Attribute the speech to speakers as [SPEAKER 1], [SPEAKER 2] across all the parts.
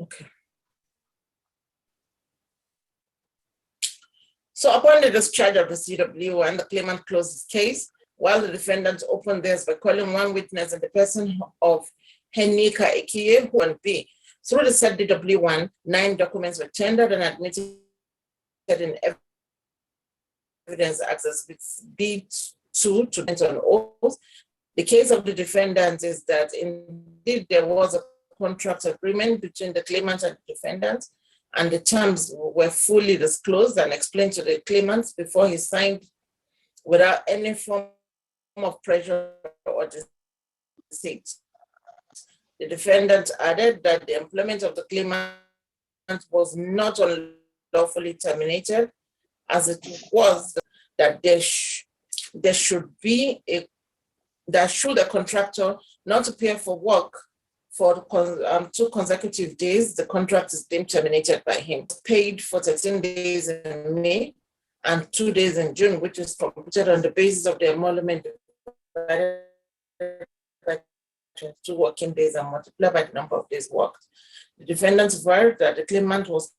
[SPEAKER 1] Okay. So upon the discharge of the CW1, the claimant closed his case, while the defendant opened theirs by calling one witness in the person of Henika Ikie, who and B. Through the said DW1, 9 documents were tendered and admitted in evidence access with B2 to enter on oath. The case of the defendant is that indeed there was a contract agreement between the claimant and the defendant, and the terms were fully disclosed and explained to the claimant before he signed without any form of pressure or deceit. The defendant added that the employment of the claimant was not unlawfully terminated, as it was that there should a contractor not appear for work for 2 consecutive days, the contract is deemed terminated by him. Paid for 13 days in May and 2 days in June, which is computed on the basis of the emolument divided by 22 working days and multiplied by the number of days worked. The defendant averred that the claimant was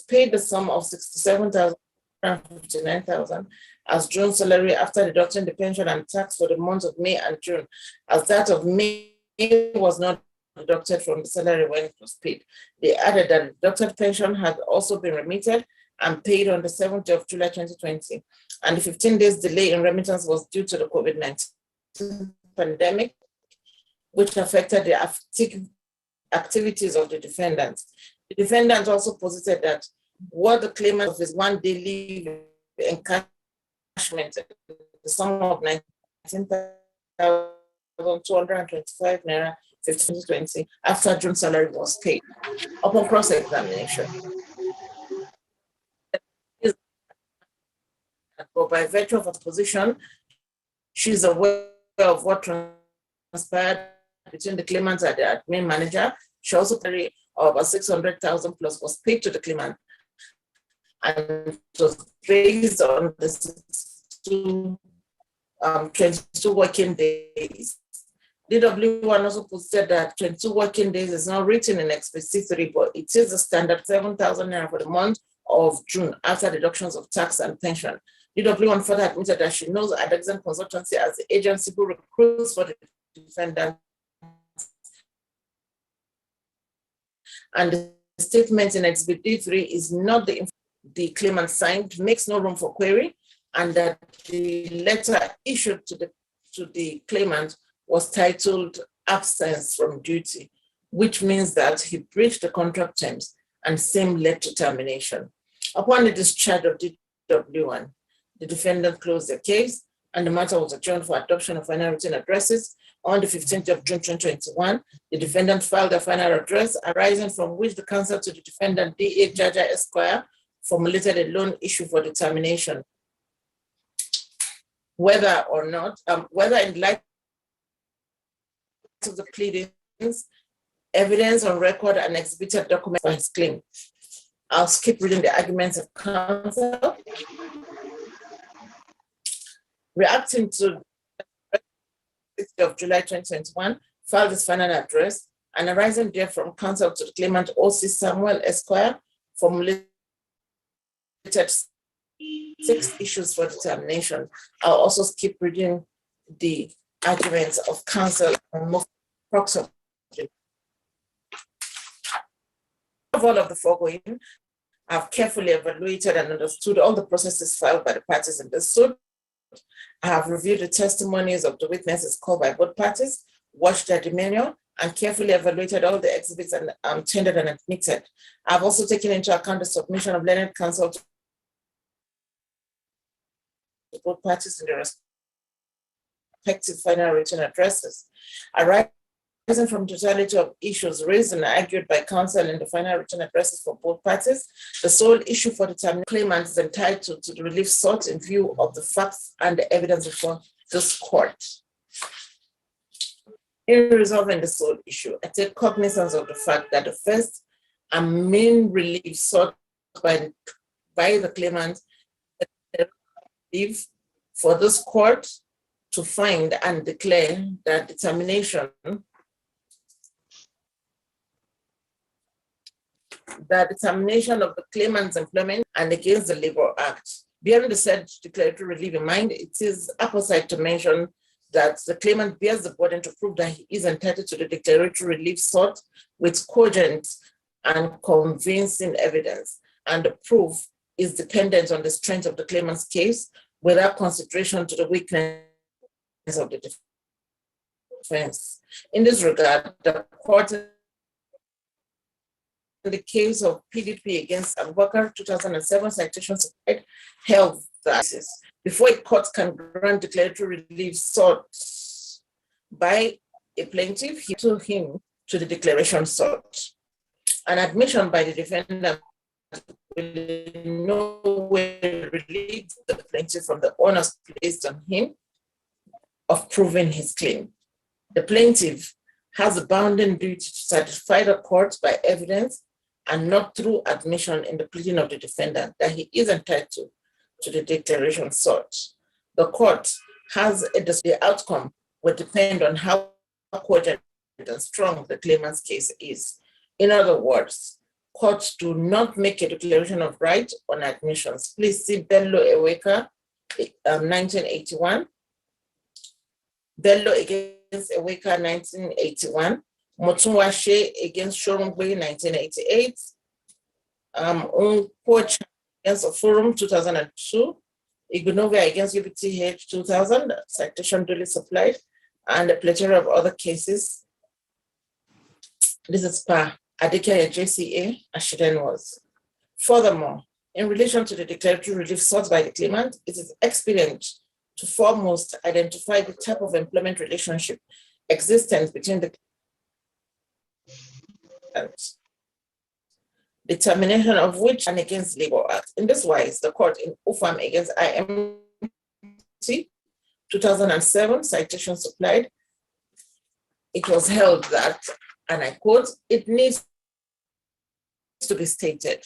[SPEAKER 1] paid the sum of 67,059,000 as June salary after deducting the pension and tax for the months of May and June, as that of May was not deducted from the salary when it was paid. They added that the deducted pension had also been remitted and paid on the 7th of July 2020, and the 15 days delay in remittance was due to the COVID-19 pandemic, which affected the activities of the defendant. The defendant also posited that what the claimant of his 1 day leave encashment, the sum of 19,225 naira 1520 after June salary was paid. Upon cross-examination, but by virtue of her position, she's aware of what transpired between the claimant and the admin manager. She also paid over 600,000 plus was paid to the claimant, and it was based on the 22 working days. DW1 also posted that 22 working days is not written in explicitly, but it is a standard 7,000 naira for the month of June after deductions of tax and pension. DW1 further admitted that she knows Adexon Consultancy as the agency who recruits for the defendant, and the statement in Exhibit D3 is not the claimant signed, makes no room for query, and that the letter issued to the claimant was titled absence from duty, which means that he breached the contract terms and same led to termination. Upon the discharge of DW1, the defendant closed the case and the matter was adjourned for adoption of final written addresses. On the 15th of June 2021, the defendant filed a final address arising from which the counsel to the defendant, D.A. Jaja Esquire, formulated a loan issue for determination. Whether in light of the pleadings, evidence on record and exhibited documents for his claim. I'll skip reading the arguments of counsel. Reacting to the 6th of July 2021, filed his final address and arising there from counsel to the claimant O.C. Samuel Esquire, formulated 6 issues for determination. I'll also skip reading the arguments of counsel and move approximately. Of all of the foregoing, I've carefully evaluated and understood all the processes filed by the parties in this suit. I have reviewed the testimonies of the witnesses called by both parties, watched their demeanor, and carefully evaluated all the exhibits and tendered and admitted. I've also taken into account the submission of learned counsel to both parties in their respective final written addresses. I arising from totality of issues raised and argued by counsel in the final written addresses for both parties, the sole issue for determining claimant is entitled to the relief sought in view of the facts and the evidence before this court. In resolving the sole issue, I take cognizance of the fact that the first and main relief sought by the claimant is for this court to find and declare that determination of the claimant's employment and against the Labor Act. Bearing the said declaratory relief in mind, it is apposite to mention that the claimant bears the burden to prove that he is entitled to the declaratory relief sought with cogent and convincing evidence, and the proof is dependent on the strength of the claimant's case without consideration to the weakness of the defense. In this regard, the court in the case of PDP against Abubakar 2007 citations held that before a court can grant declaratory relief sought by a plaintiff, he took him to the declaration sought. An admission by the defendant will in no way relieve the plaintiff from the onus placed on him of proving his claim. The plaintiff has a bounden duty to satisfy the court by evidence and not through admission in the pleading of the defendant that he is entitled to the declaration sought. The court has the outcome will depend on how cogent and strong the claimant's case is. In other words, courts do not make a declaration of right on admissions. Please see Bello Eweka, 1981. Bello against Eweka, 1981. Motunwashe against Shorumgbe, 1988. Unkoch against Forum, 2002. Igunovia against UBTH, 2000, citation duly supplied, and a plethora of other cases. This is per Adikaya JCA, Ashiden was. Furthermore, in relation to the declaratory relief sought by the claimant, it is expedient to foremost identify the type of employment relationship existent between the determination of which and against Labor Act. In this wise, the court in UFAM against IMT 2007, citation supplied, it was held that, and I quote, it needs to be stated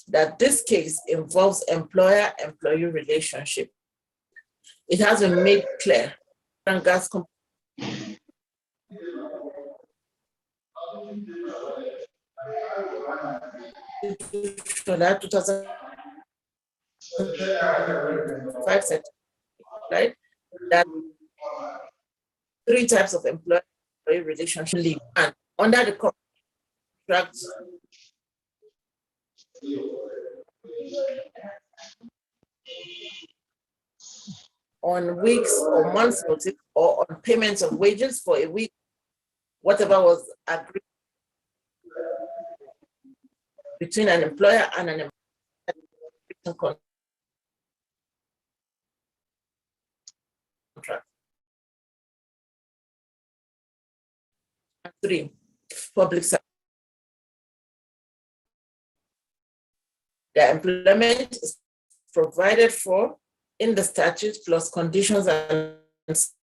[SPEAKER 1] that this case involves employer-employee relationship. It has been made clear. Gas 2005 set, right? That three types of employee relationship leave, and under the contract on weeks or months notice or on payments of wages for a week, whatever was agreed between an employer and an employee contract. 3, public service. The employment is provided for in the statute plus conditions and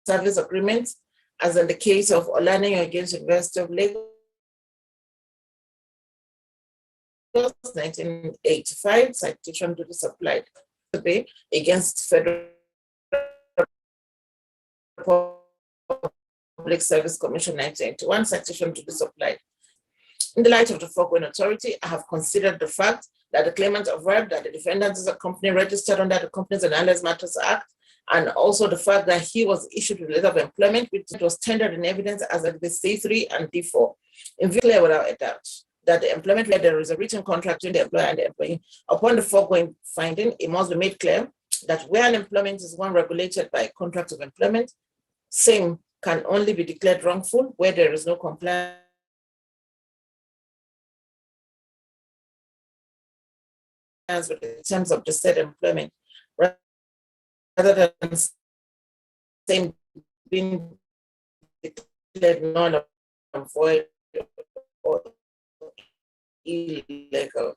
[SPEAKER 1] service agreements, as in the case of Olaniyan against University of Lagos, 1985, citation duly supplied. Against Federal Public Service Commission, 1981, citation duly supplied. In the light of the foregoing authority, I have considered the fact that the claimant averred that the defendant is a company registered under the Companies and Allied Matters Act, and also the fact that he was issued with a letter of employment, which was tendered in evidence as at the C3 and D4. In view, clear without a doubt that the employment where there is a written contract between the employer and the employee. Upon the foregoing finding, it must be made clear that where an employment is one regulated by a contract of employment, same can only be declared wrongful where there is no compliance with the terms of the said employment, rather than same being declared null void or illegal.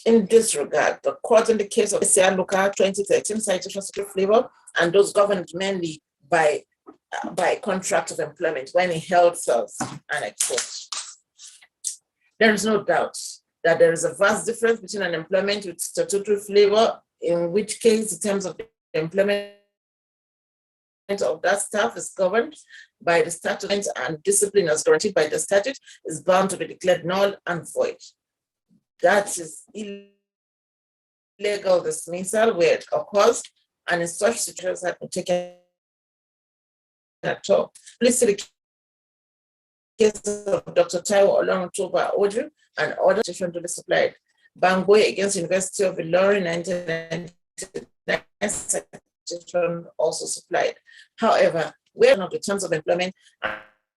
[SPEAKER 1] In this regard, the court in the case of SCR Luca 2013 citation flavor and those governed mainly by contract of employment when he held sales and exports. There is no doubt that there is a vast difference between an employment with statutory flavor, in which case the terms of the employment of that staff is governed by the statute and discipline as guaranteed by the statute is bound to be declared null and void. That is illegal dismissal where it occurs, and in such situations have been taken at all. Please see the case of Dr. Taiwo Oloruntoba Oju and other to be supplied. Bangwe against University of Ilorin 1999 also supplied. However, where of the terms of employment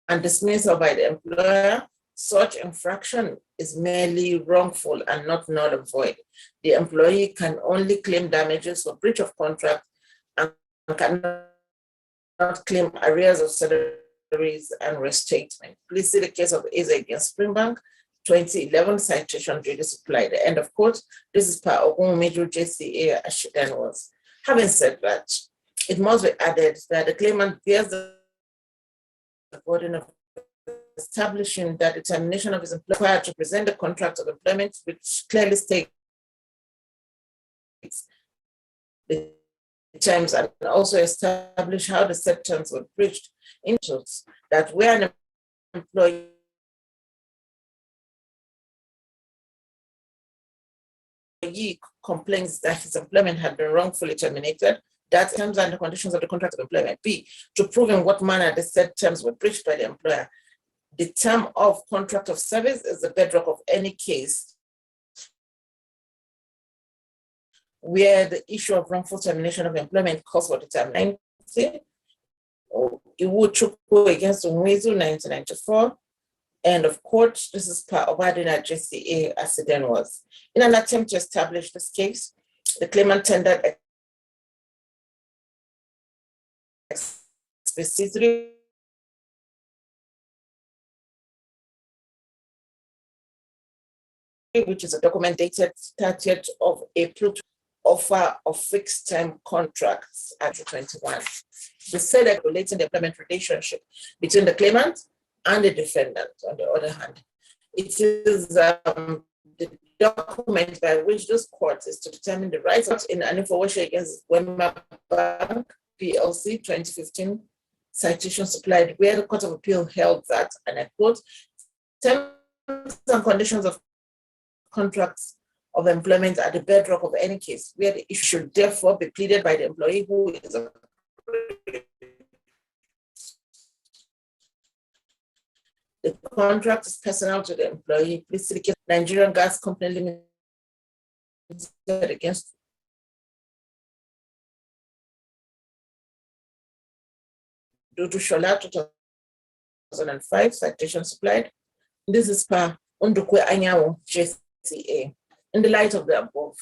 [SPEAKER 1] and dismissal by the employer, such infraction is merely wrongful and not null and void. The employee can only claim damages for breach of contract and cannot claim arrears of salaries and restatement. Please see the case of Eze against Springbank, 2011 citation duly supplied. The end of quote. This is per Ogun Major JCA as she then was. Having said that, it must be added that the claimant bears the burden of establishing that the termination of his employer to present the contract of employment, which clearly states the terms and also establish how the said terms were breached, in that where an employee complains that his employment had been wrongfully terminated, that terms and the conditions of the contract of employment. B, to prove in what manner the said terms were breached by the employer. The term of contract of service is the bedrock of any case where the issue of wrongful termination of employment calls for determination. Iwuchukwu against Unwezu 1994. End of court. This is per Obadina JCA as it then was. In an attempt to establish this case, the claimant tendered explicitly which is a document dated 30th of April to offer of fixed term contracts at 21. The said regulating the employment relationship between the claimant and the defendant, on the other hand. It is the document by which this court is to determine the rights in an information against Wema Bank, PLC, 2015 citation supplied, where the Court of Appeal held that, and I quote, terms and conditions of contracts of employment are the bedrock of any case, where the issue should therefore be pleaded by the employee who is a the contract is personal to the employee. Please see the case Nigerian Gas Company Limited against Dudu Shola 2005 citation supplied. This is per Undukwe Anyawo JCA. In the light of the above,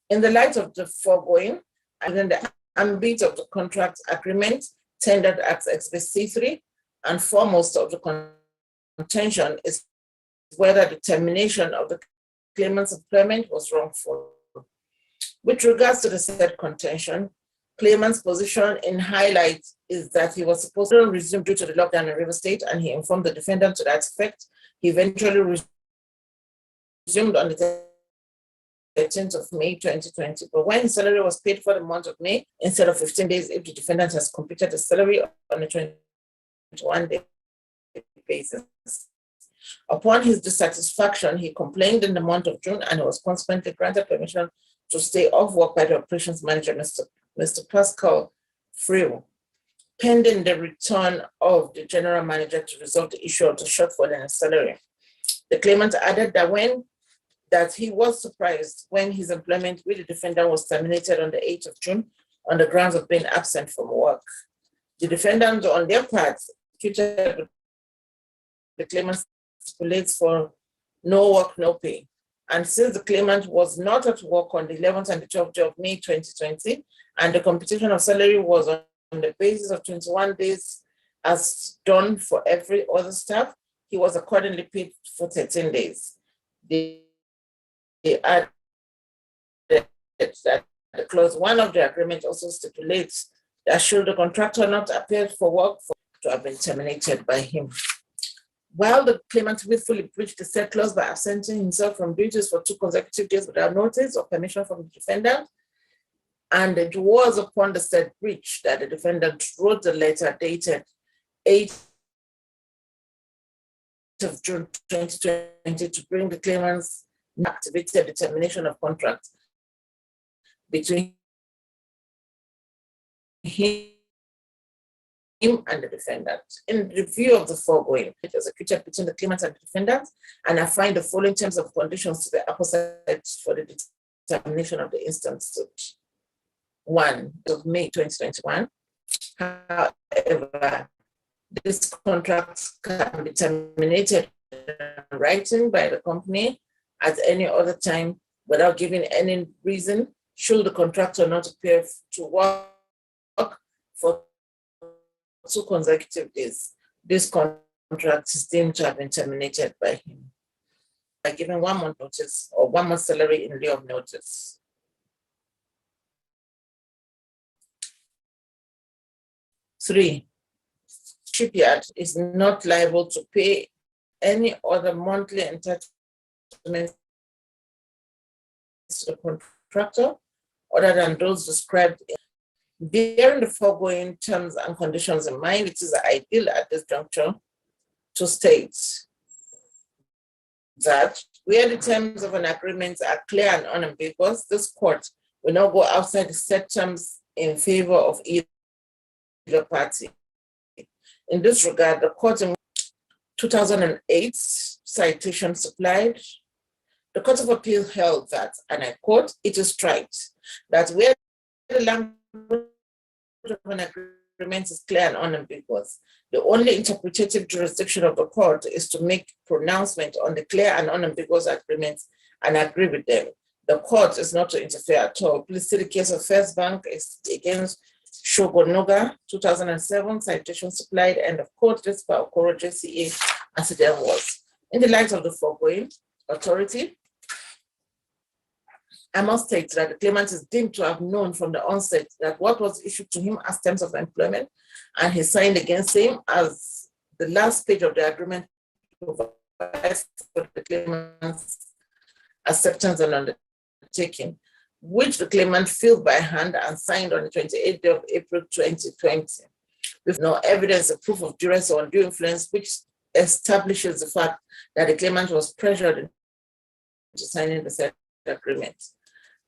[SPEAKER 1] in the light of the foregoing, and in the ambit of the contract agreement tendered at XBC3, and foremost of the contention is whether the termination of the claimant's employment was wrongful. With regards to the said contention, claimant's position in highlight is that he was supposed to resume due to the lockdown in River State, and he informed the defendant to that effect. He eventually resumed on the 13th of May 2020, but when his salary was paid for the month of May, instead of 15 days, if the defendant has completed the salary on a 21-day basis. Upon his dissatisfaction, he complained in the month of June and was consequently granted permission to stay off work by the operations manager, Mr. Pascal Friel, pending the return of the general manager to resolve the issue of the shortfall in his salary. The claimant added that he was surprised when his employment with the defendant was terminated on the 8th of June on the grounds of being absent from work. The defendant, on their part, the claimant stipulates for no work, no pay. And since the claimant was not at work on the 11th and the 12th of May 2020, and the computation of salary was on the basis of 21 days as done for every other staff. He was accordingly paid for 13 days. They added that the clause 1 of the agreement also stipulates that should the contractor not appear for work to have been terminated by him. While the claimant willfully breached the said clause by absenting himself from duties for 2 consecutive days without notice or permission from the defendant, and it was upon the said breach that the defendant wrote the letter dated 8th of June 2020 to bring the claimant's activated determination of contract between him and the defendant. In review of the foregoing, it was executed between the claimant and the defendant, and I find the following terms of conditions to be opposite for the determination of the instant suit. 1 of May 2021. However, this contract can be terminated in writing by the company at any other time without giving any reason should the contractor not appear to work for 2 consecutive days. This contract is deemed to have been terminated by him by giving 1 month notice or 1 month salary in lieu of notice. 3, shipyard is not liable to pay any other monthly entitlements to the contractor other than those described. Bearing the foregoing terms and conditions in mind, it is ideal at this juncture to state that where the terms of an agreement are clear and unambiguous, this court will not go outside the set terms in favor of either party. In this regard, the court in 2008 citation supplied, the Court of Appeal held that, and I quote, "It is right that where the language of an agreement is clear and unambiguous, the only interpretative jurisdiction of the court is to make pronouncement on the clear and unambiguous agreements and agree with them. The court is not to interfere at all." Please see the case of First Bank against Shogonoga, 2007, citation supplied, end of quote. This by Okoro JCA as it then was. In the light of the foregoing authority, I must state that the claimant is deemed to have known from the onset that what was issued to him as terms of employment and he signed against him as the last page of the agreement provides for the claimant's acceptance and undertaking, which the claimant filled by hand and signed on the 28th of April 2020, with no evidence or proof of duress or undue influence, which establishes the fact that the claimant was pressured into signing the said agreement.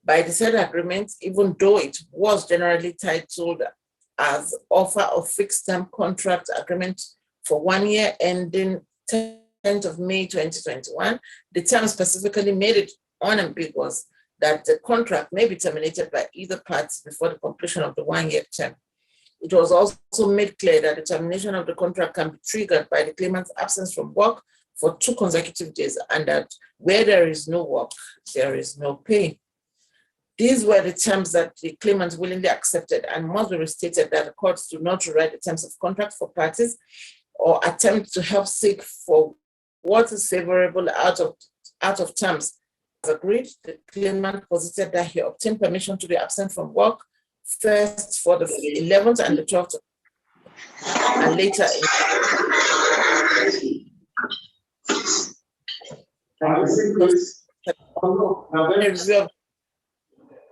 [SPEAKER 1] By the said agreement, even though it was generally titled as offer of fixed term contract agreement for 1 year ending 10th of May 2021, the term specifically made it unambiguous that the contract may be terminated by either party before the completion of the 1 year term. It was also made clear that the termination of the contract can be triggered by the claimant's absence from work for 2 consecutive days, and that where there is no work, there is no pay. These were the terms that the claimant willingly accepted, and must be restated that the courts do not rewrite the terms of contract for parties or attempt to help seek for what is favorable out of terms. As agreed, the claimant posited that he obtained permission to be absent from work first for the 11th and the 12th, and later in review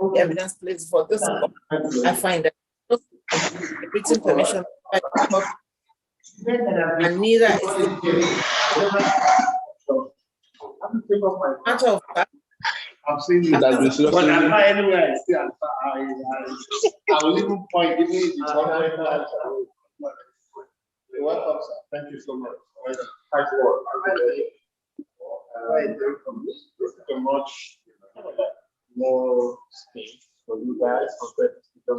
[SPEAKER 1] of the evidence placed for this, I find that written permission and neither is matter of fact.
[SPEAKER 2] I've seen you that you should. But anyway, I still I will even point give me the You're welcome, sir. Thank you so much. Thank you. So much more space for you guys compared to the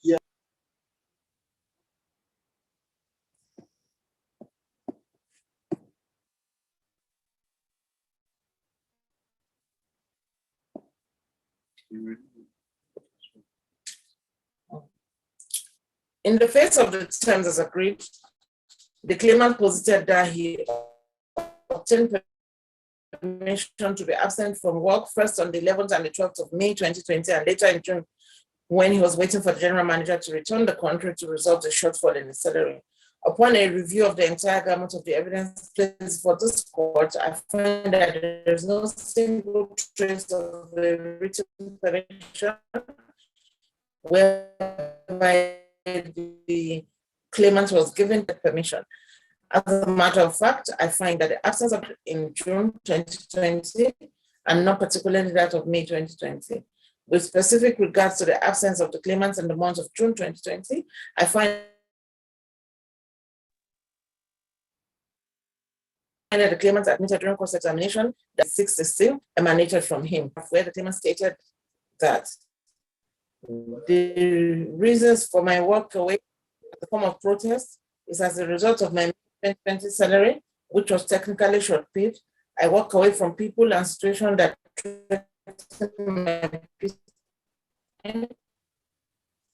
[SPEAKER 2] yeah.
[SPEAKER 1] In the face of the terms as agreed, the claimant posited that he obtained permission to be absent from work first on the 11th and the 12th of May 2020, and later in June when he was waiting for the general manager to return the country to resolve the shortfall in his salary. Upon a review of the entire gamut of the evidence placed for this court, I find that there is no single trace of a written permission whereby the claimant was given the permission. As a matter of fact, I find that the absence of in June 2020 and not particularly that of May 2020. With specific regards to the absence of the claimants in the month of June 2020, I find that the claimants admitted during cross examination that 616 emanated from him, where the claimant stated that the reasons for my walk away as a form of protest is as a result of my 2020 salary, which was technically short paid. I walk away from people and situations that threaten my peace,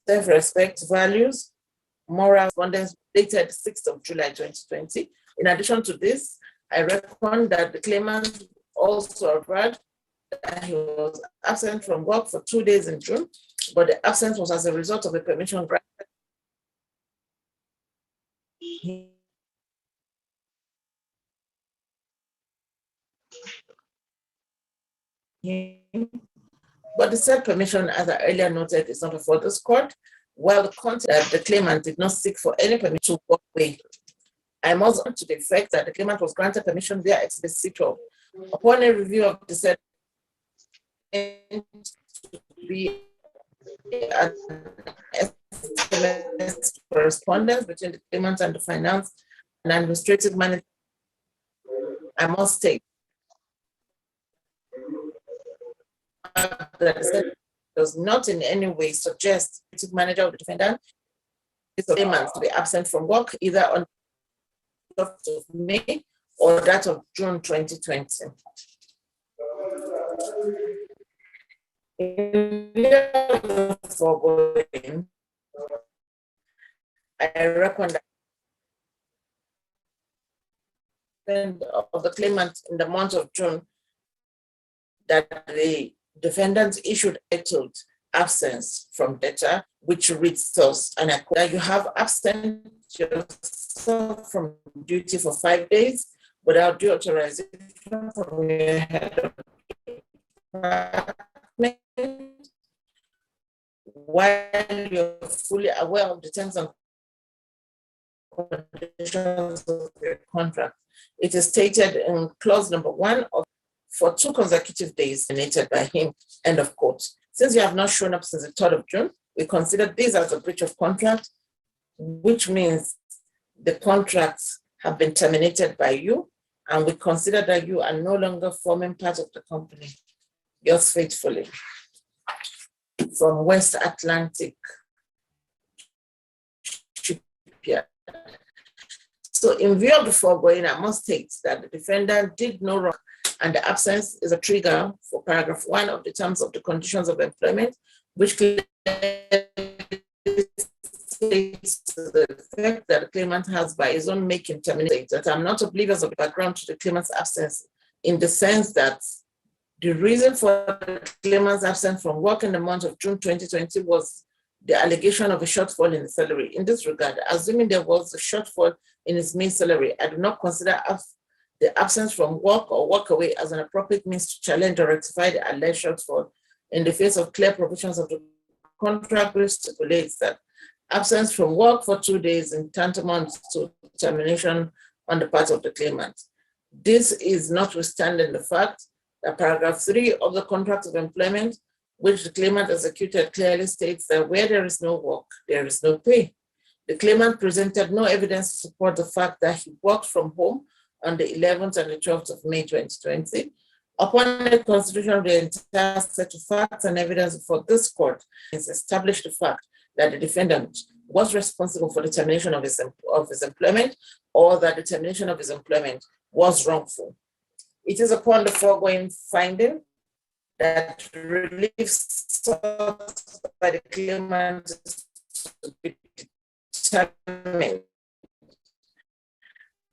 [SPEAKER 1] self-respect, values, moral correspondence dated 6th of July 2020. In addition to this, I reckon that the claimant also averred that he was absent from work for 2 days in June, but the absence was as a result of a permission granted. But the said permission, as I earlier noted, is not before this court, while the content that the claimant did not seek for any permission to walk away. I must add to the effect that the claimant was granted permission via Exhibit C12. Upon a review of the said to be an SMS correspondence between the claimant and the finance and administrative manager, I must state that does not in any way suggest the manager of the defendant is claimant to be absent from work either on the 12th of May or that of June 2020. In the foregoing, I reckon that of the claimant in the month of June that the defendant issued titled absence from debtor, which reads thus, and I quote, that you have absent yourself from duty for 5 days without due authorization from your head of department, while you're fully aware of the terms and conditions of your contract. It is stated in clause number 1 of for 2 consecutive days nominated by him, end of quote. Since you have not shown up since the 3rd of June, we consider this as a breach of contract, which means the contracts have been terminated by you, and we consider that you are no longer forming part of the company. Yours faithfully, from West Atlantic Shipyard. So in view of the foregoing, I must state that the defendant did no wrong, and the absence is a trigger for paragraph 1 of the terms of the conditions of employment, which states to the effect that the claimant has by his own making terminated. That I'm not oblivious of the background to the claimant's absence, in the sense that the reason for the claimant's absence from work in the month of June 2020 was the allegation of a shortfall in the salary. In this regard, assuming there was a shortfall in his May salary, I do not consider the absence from work or work away as an appropriate means to challenge or rectify the alleged shortfall in the face of clear provisions of the contract, which stipulates that absence from work for 2 days is tantamount to termination on the part of the claimant. This is notwithstanding the fact that paragraph 3 of the contract of employment, which the claimant executed, clearly states that where there is no work, there is no pay. The claimant presented no evidence to support the fact that he worked from home on the 11th and the 12th of May 2020. Upon the consideration of the entire set of facts and evidence before this court, it's established the fact that the defendant was responsible for the termination of his employment, or that the termination of his employment was wrongful. It is upon the foregoing finding that relief sought by the claimant is to be determined.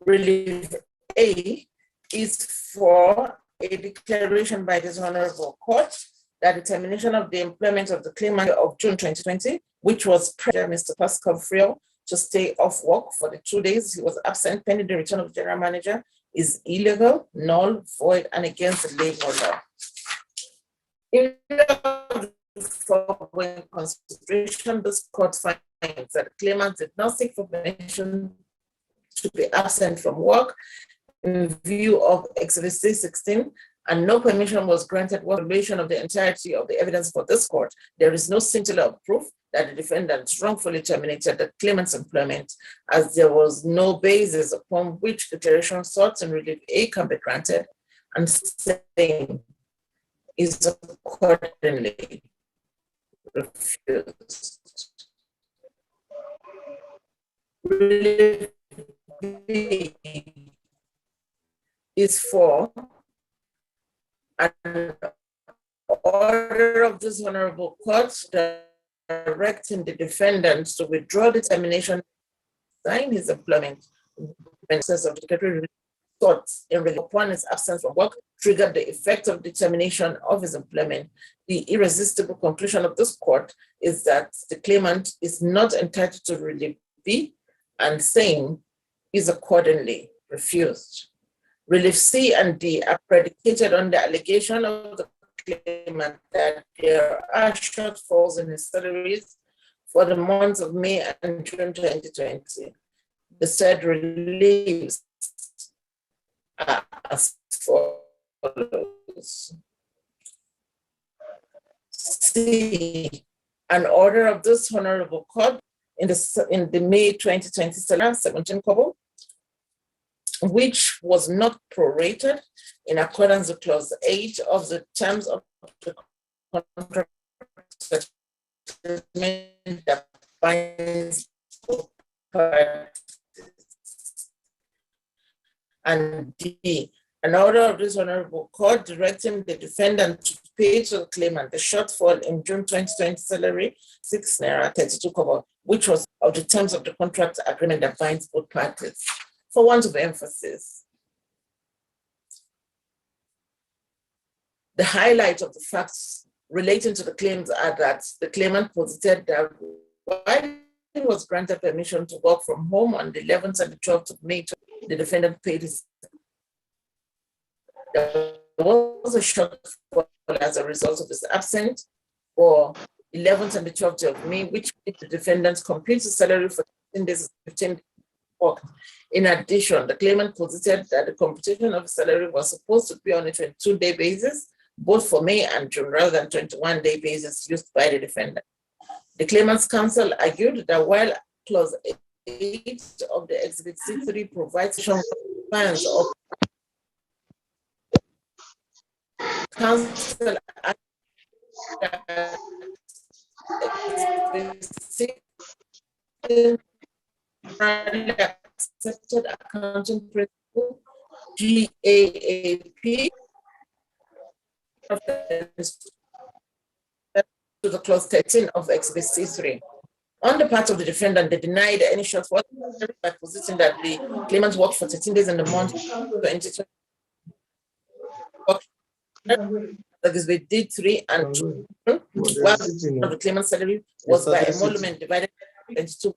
[SPEAKER 1] Relief A is for a declaration by this honorable court that the termination of the employment of the claimant of June 2020, which was Mr. Pascal Friel to stay off work for the 2 days he was absent pending the return of the general manager, is illegal, null, void, and against the labor law. In the foregoing consideration, this court finds that the claimant did not seek for permission to be absent from work in view of Exhibit 16, and no permission was granted for evaluation of the entirety of the evidence for this court. There is no scintilla of proof that the defendant wrongfully terminated the claimant's employment, as there was no basis upon which declaration sought in Relief A can be granted, and same is accordingly refused. Relief B is for an order of this honorable court directing the defendant to withdraw the termination, sign his employment, process of declaratory sought in relief upon his absence from work triggered the effect of determination of his employment. The irresistible conclusion of this court is that the claimant is not entitled to Relief B, and same is accordingly refused. Relief C and D are predicated on the allegation of the claimant that there are shortfalls in his salaries for the months of May and June 2020. The said reliefs are as follows. C, an order of this honorable court in the May 2020 salary 17 kobo, which was not prorated in accordance with clause 8 of the terms of the contract that binds both parties. And D, an order of this honorable court directing the defendant to pay to the claimant the shortfall in June 2020 salary 6 naira 32 kobo, which was of the terms of the contract agreement that binds both parties. For want of emphasis, the highlight of the facts relating to the claims are that the claimant posited that while he was granted permission to work from home on the 11th and the 12th of May, the defendant paid his. There was a shortfall as a result of his absence for 11th and the 12th of May, which made the defendant's complete salary for 15 days, 15 work. In addition, the claimant posited that the computation of salary was supposed to be on a 22-day basis, both for May and June, rather than 21-day basis used by the defendant. The claimant's counsel argued that while clause 8 of the Exhibit C3 provides funds of counsel accepted accounting principle, GAAP, to the clause 13 of Exhibit C3. On the part of the defendant, they denied any shortfall by positing that the claimant worked for 13 days in the month 2020. That is with D3 and 2, while the claimant's salary was by emolument divided into 2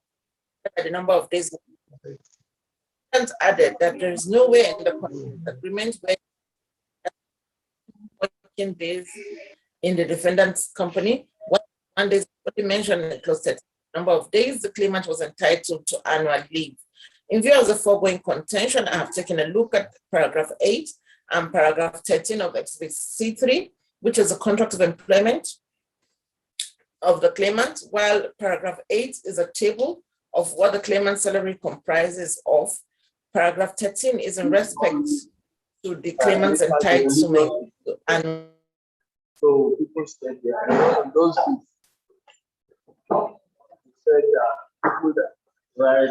[SPEAKER 1] by the number of days. And added that there is no way in the agreement where working days in the defendant's company, one day mentioned in the clause 13 number of days the claimant was entitled to annual leave. In view of the foregoing contention, I have taken a look at paragraph 8 and paragraph 13 of Exhibit C3, which is a contract of employment of the claimant, while paragraph 8 is a table of what the claimant's salary comprises of. Paragraph 13 is in respect to the claimant's entitlement. And
[SPEAKER 2] so people said that those who said that people that rise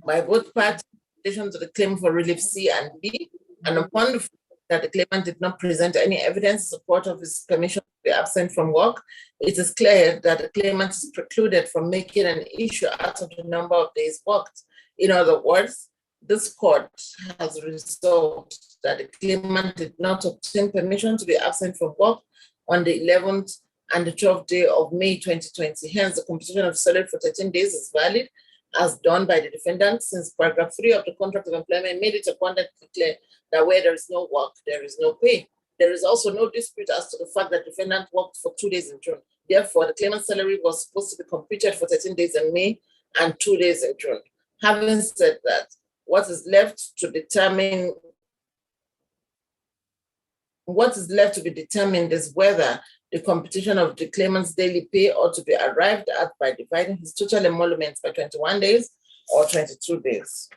[SPEAKER 1] By both parties in relation to the claim for relief C and D, and upon the fact that the claimant did not present any evidence in support of his permission to be absent from work, it is clear that the claimant is precluded from making an issue out of the number of days worked. In other words, this court has resolved that the claimant did not obtain permission to be absent from work on the 11th and the 12th day of May 2020. Hence, the computation of salary for 13 days is valid as done by the defendant, since paragraph 3 of the contract of employment made it abundantly clear that where there is no work, there is no pay. There is also no dispute as to the fact that the defendant worked for 2 days in June. Therefore, the claimant's salary was supposed to be computed for 13 days in May and 2 days in June. Having said that, what is left to be determined is whether the computation of the claimant's daily pay ought to be arrived at by dividing his total emoluments by 21 days or 22 days.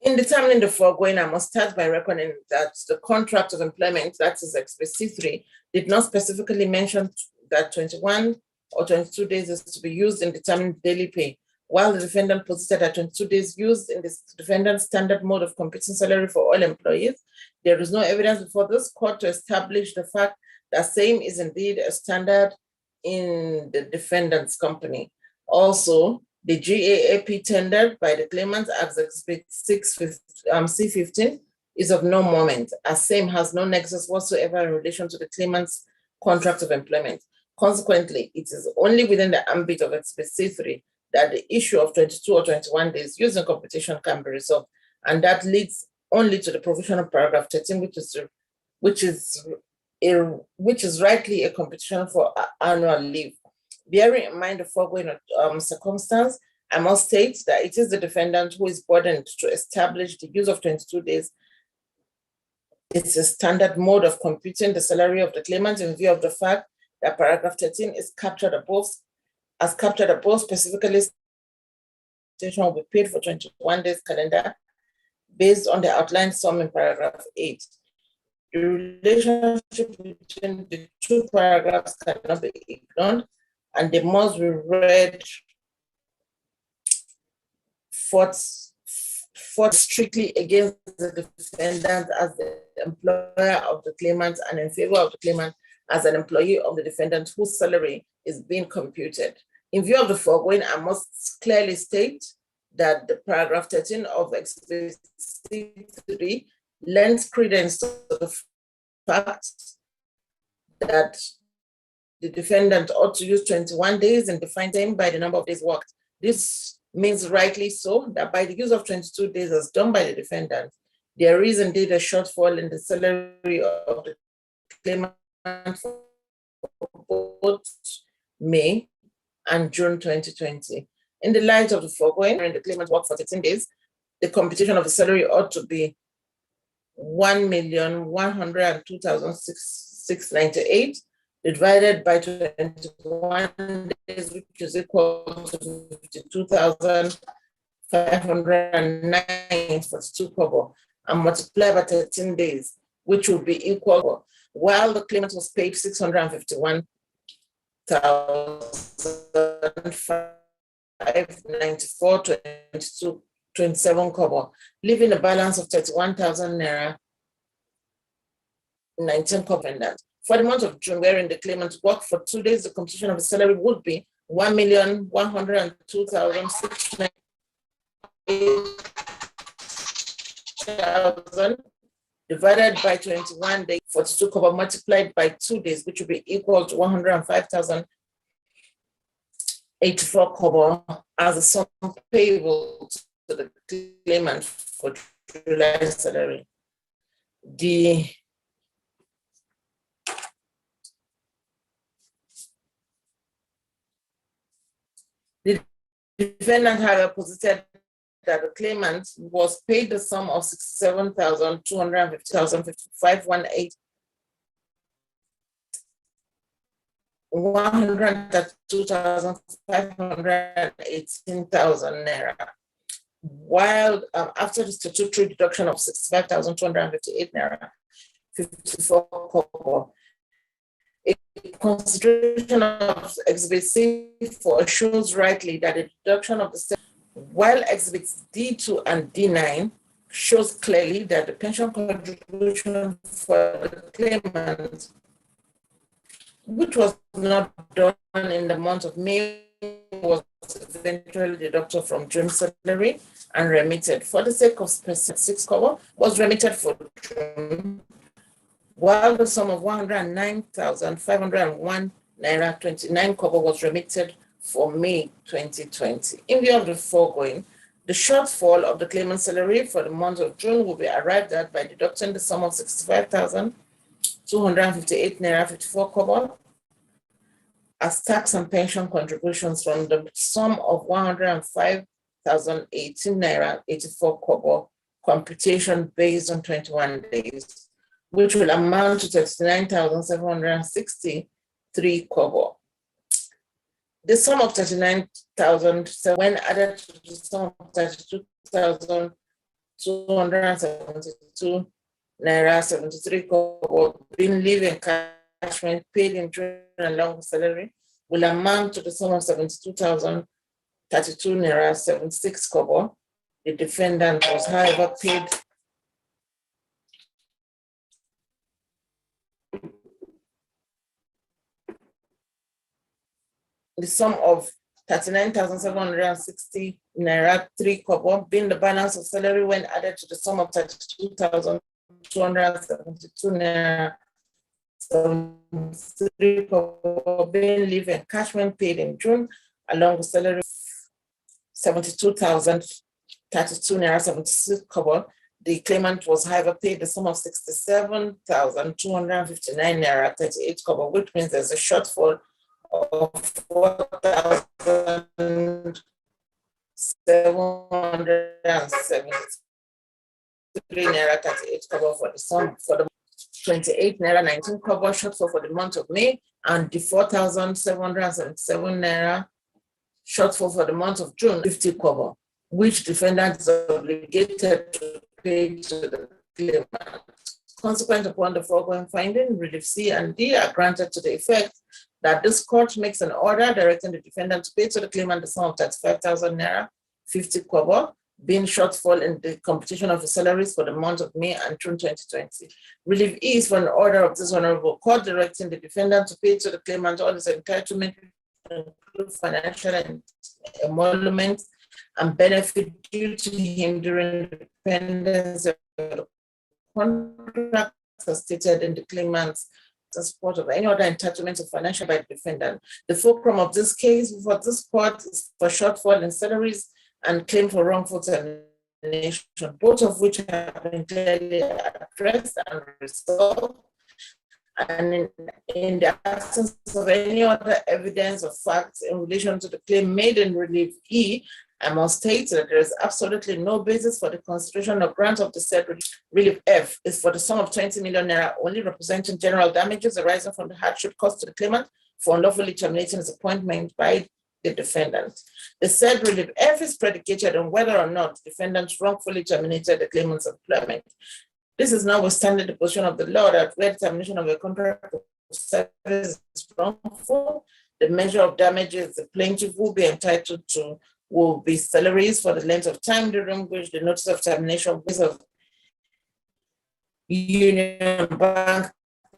[SPEAKER 1] In determining the foregoing, I must start by reckoning that the contract of employment, that is Exhibit C3, did not specifically mention that 21 or 22 days is to be used in determining daily pay, while the defendant posited that 22 days used in the defendant's standard mode of computing salary for all employees. There is no evidence before this court to establish the fact that same is indeed a standard in the defendant's company. Also, the GAAP tendered by the claimant as Exhibit C15 is of no moment, as same has no nexus whatsoever in relation to the claimant's contract of employment. Consequently, it is only within the ambit of Exhibit C3 that the issue of 22 or 21 days used in computation can be resolved. And that leads only to the provision of paragraph 13, which is rightly a computation for annual leave. Bearing in mind the foregoing circumstance, I must state that it is the defendant who is burdened to establish the use of 22 days. It's a standard mode of computing the salary of the claimant in view of the fact that paragraph 13 is captured above, specifically station will be paid for 21 days calendar based on the outlined sum in paragraph 8. The relationship between the two paragraphs cannot be ignored, and they must be read forth strictly against the defendant as the employer of the claimant and in favor of the claimant as an employee of the defendant whose salary is being computed. In view of the foregoing, I must clearly state that the paragraph 13 of Exhibit C3 lends credence to the fact that the defendant ought to use 21 days and define time by the number of days worked. This means rightly so that by the use of 22 days as done by the defendant, there is indeed a shortfall in the salary of the claimant for both May and June 2020. In the light of the foregoing, when the claimant worked for 13 days, the computation of the salary ought to be 1,102,698 divided by 21 days, which is equal to 52,509 for 2 kobo, and multiply by 13 days, which will be equal, while the claimant was paid 651,594.27 kobo, leaving a balance of 31,000 naira 19 kobo. For the month of June, wherein the claimant worked for 2 days, the computation of the salary would be 1,102,698 divided by 21 days, 42 kobo, multiplied by 2 days, which will be equal to 105,084 kobo as a sum payable to the claimant for July salary. The defendant, however, posited that the claimant was paid the sum of 67,250,518 132,518,000 naira, while after the statutory deduction of 65,258 naira, 54 kobo, a consideration of Exhibit C4 shows rightly that the deduction of the while Exhibits D2 and D9 shows clearly that the pension contribution for the claimant, which was not done in the month of May, was eventually deducted from June salary and remitted for the sake of 6 cover, was remitted for June, while the sum of 109,501 naira 29 kobo was remitted for May 2020. In view of the foregoing, the shortfall of the claimant's salary for the month of June will be arrived at by deducting the sum of 65,258 naira 54 kobo as tax and pension contributions from the sum of 105,018 naira 84 kobo computation based on 21 days, which will amount to 39,763 kobo. The sum of 39,000, when added to the sum of 32,272 naira 73 kobo being leave encashment paid in June along with salary, will amount to the sum of 72,032 naira 76 kobo. The defendant was, however, paid the sum of 39,760 naira 3 kobo, being the balance of salary when added to the sum of 32,272 naira 73 kobo, being leave encashment paid in June, along with salary 72,032 naira 76 kobo. The claimant was, however, paid the sum of 67,259 naira 38 kobo, which means there's a shortfall of 4,773 naira 38 kobo for the sum for the 28 naira 19 kobo shortfall for the month of May, and the 4,777 naira shortfall for the month of June 50 kobo, which defendant is obligated to pay to the claimant. Consequent upon the foregoing finding, relief C and D are granted to the effect that this court makes an order directing the defendant to pay to the claimant the sum of 35,000 naira 50 kobo, being shortfall in the computation of the salaries for the month of May and June 2020. Relief E is for an order of this honorable court directing the defendant to pay to the claimant all his entitlement, include financial emoluments and benefit due to him during the dependence of the contract as stated in the claimant's support of any other entitlement of financial by the defendant. The fulcrum of this case before this court is for shortfall in salaries and claim for wrongful termination, both of which have been clearly addressed and resolved. And in the absence of any other evidence or facts in relation to the claim made in relief E, I must state that there is absolutely no basis for the consideration or grant of the said relief. Relief F is for the sum of 20 million naira only, representing general damages arising from the hardship caused to the claimant for unlawfully terminating his appointment by the defendant. The said relief F is predicated on whether or not the defendant wrongfully terminated the claimant's employment. This is notwithstanding the position of the law that where termination of a contract of service is wrongful, the measure of damages the plaintiff will be entitled to will be salaries for the length of time during which the notice of termination of Union Bank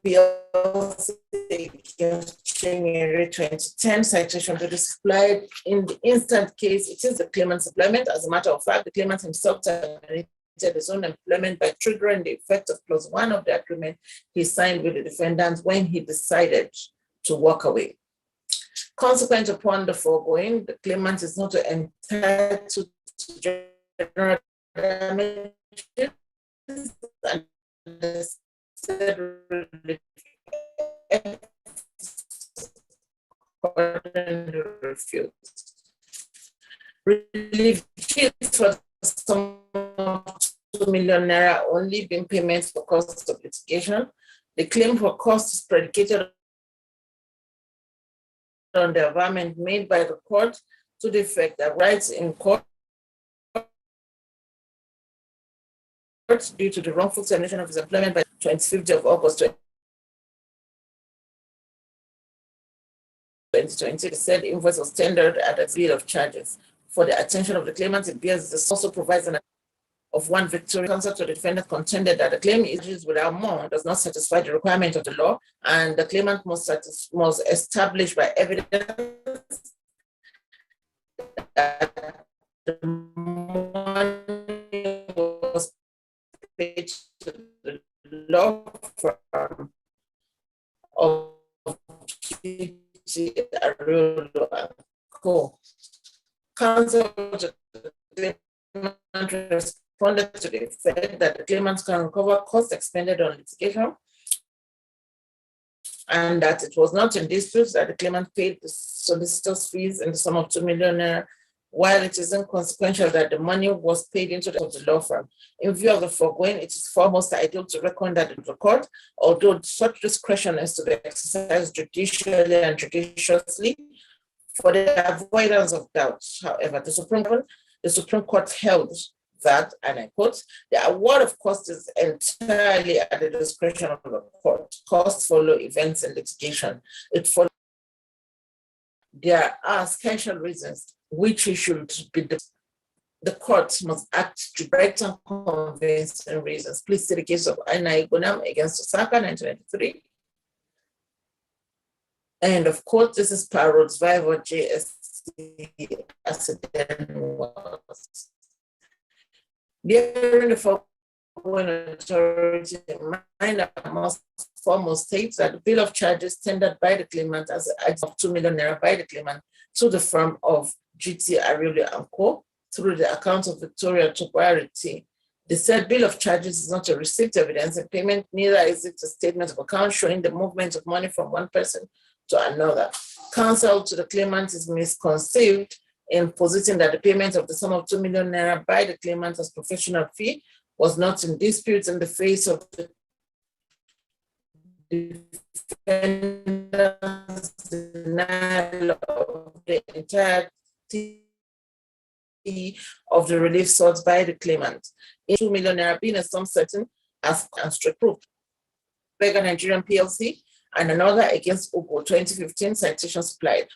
[SPEAKER 1] PLC January 2010 citation to display in the instant case, it is the claimant's employment. As a matter of fact, the claimant himself terminated his own employment by triggering the effect of clause 1 of the agreement he signed with the defendant when he decided to walk away. Consequent upon the foregoing, the claimant is not entitled to general damages and refused. Relief for some 2 million naira only being payments for costs of litigation. The claim for costs is predicated on the averment made by the court to the effect that rights in court due to the wrongful termination of his employment by 25th of August 2020, the said invoice was tendered at a bill of charges. For the attention of the claimant, it bears this also provides an of one victory. Counsel to the defendant contended that the claim is without more does not satisfy the requirement of the law, and the claimant must establish by evidence that the money was paid to the law firm of Arulu and Co. Counsel to the claimant responded to the effect that the claimant can recover costs expended on litigation, and that it was not in dispute that the claimant paid the solicitor's fees in the sum of 2 million naira, while it is inconsequential that the money was paid into the law firm. In view of the foregoing, it is foremost ideal to reckon that in the court, although such discretion is to be exercised judicially and judiciously, for the avoidance of doubt, however, the Supreme Court held that, and I quote, the award of costs is entirely at the discretion of the court. Costs follow events in litigation. There are essential reasons which it should be the court must act to direct and convincing reasons. Please see the case of Aina Igunam against Osaka, 1993. And of course, this is Parrot's Viva JSC accident was. During the foregoing authority, mind must foremost states that the bill of charges tendered by the claimant as of 2 million naira by the claimant to the firm of GT Arule and Co. through the account of Victoria Toparity. The said bill of charges is not a receipt evidence and payment, neither is it a statement of account showing the movement of money from one person to another. Counsel to the claimant is misconceived in positing that the payment of the sum of 2 million naira by the claimant as professional fee was not in dispute in the face of the defendant's denial of the entirety of the relief sought by the claimant. In 2 million naira being a sum certain as strict proof. Beggar Nigerian PLC and another against Ugo 2015 citation supplied.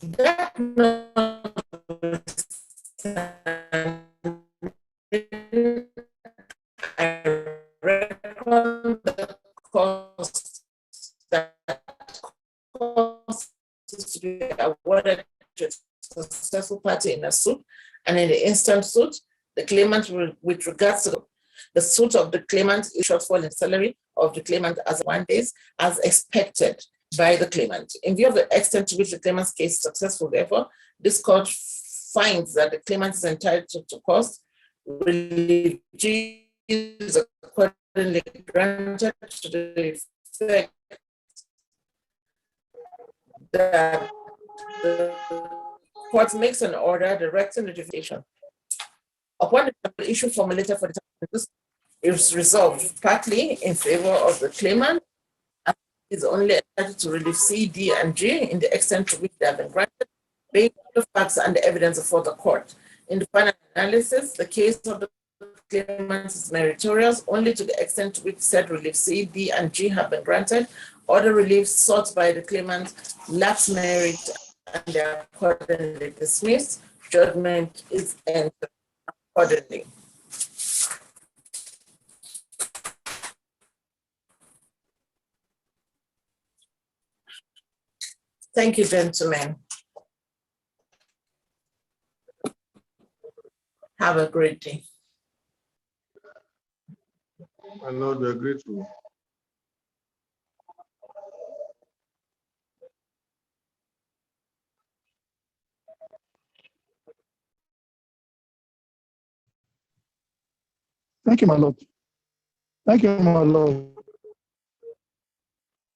[SPEAKER 1] That I reckon the cost that cost is to be awarded to a successful party in a suit, and in the instant suit, the claimant with regards to the suit of the claimant is shortfall in salary of the claimant as 1 day as expected by the claimant. In view of the extent to which the claimant's case is successful, therefore, this court finds that the claimant is entitled to cost. Relief is accordingly granted to the effect that the court makes an order directing the jurisdiction. Upon the issue formulated for the this is resolved partly in favor of the claimant, and is only entitled to relief C, D, and G in the extent to which they have been granted, based on the facts and the evidence before the court. In the final analysis, the case of the claimant is meritorious only to the extent to which said relief C, D, and G have been granted, or the relief sought by the claimant lacks merit and they are accordingly dismissed. Judgment is entered accordingly. Thank you, gentlemen. Have a great day.
[SPEAKER 2] My Lord, we are grateful.
[SPEAKER 3] Thank you, my Lord. Thank you, my Lord.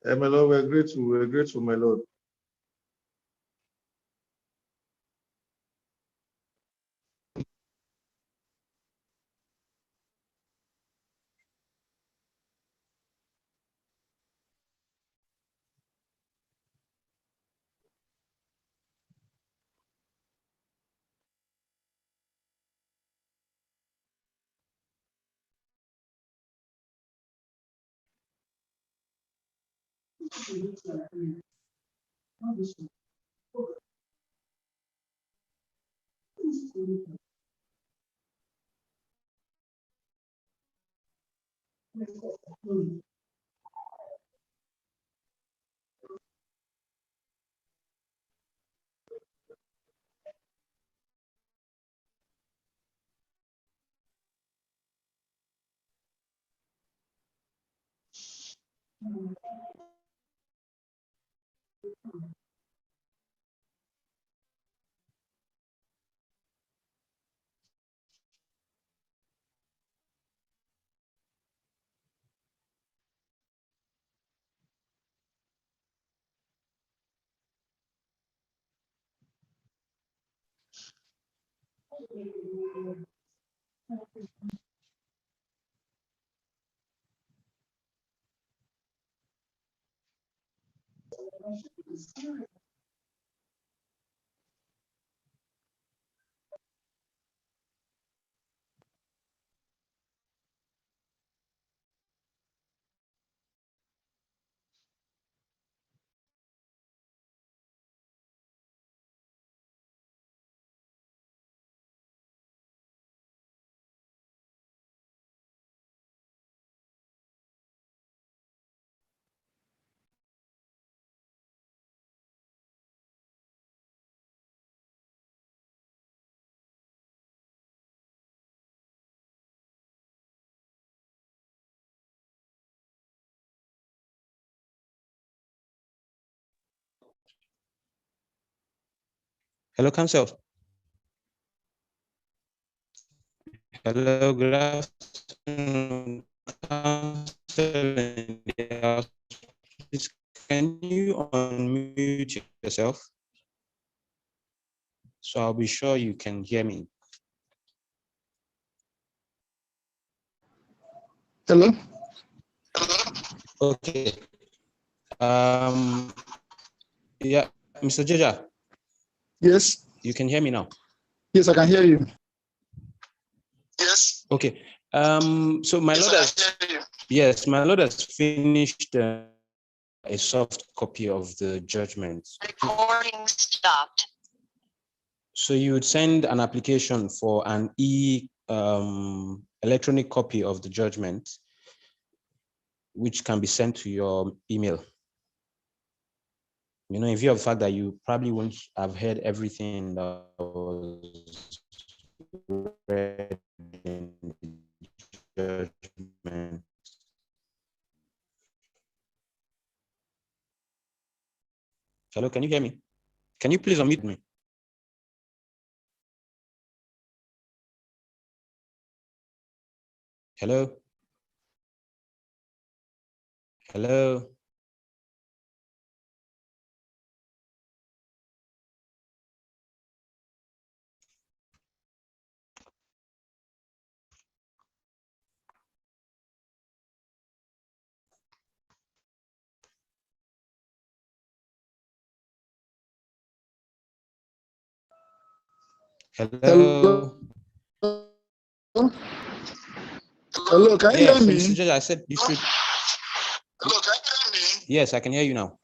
[SPEAKER 2] My Lord, we are grateful, my Lord.
[SPEAKER 4] Hello, Council. Hello, good afternoon, Council. Please, can you unmute yourself? So I'll be sure you can hear me.
[SPEAKER 3] Hello?
[SPEAKER 4] Okay. Yeah, Mr. Jeja,
[SPEAKER 3] Yes.
[SPEAKER 4] you can hear me now.
[SPEAKER 3] Yes, I can hear you.
[SPEAKER 4] Yes. Okay. So my Lord has, yes, my Lord has finished a soft copy of the judgment.
[SPEAKER 5] Recording stopped.
[SPEAKER 4] So you would send an application for an electronic copy of the judgment, which can be sent to your email. You know, in view of the fact that you probably won't have heard everything that was read in the judgment. Hello, can you hear me? Can you please unmute me? Hello? Hello?
[SPEAKER 3] Hello?
[SPEAKER 4] Hello?
[SPEAKER 3] Hello, can you
[SPEAKER 4] Yeah,
[SPEAKER 3] hear
[SPEAKER 4] so
[SPEAKER 3] me?
[SPEAKER 4] Mr. Judge, I said you should.
[SPEAKER 3] Hello, can you hear me?
[SPEAKER 4] Yes, I can hear you now.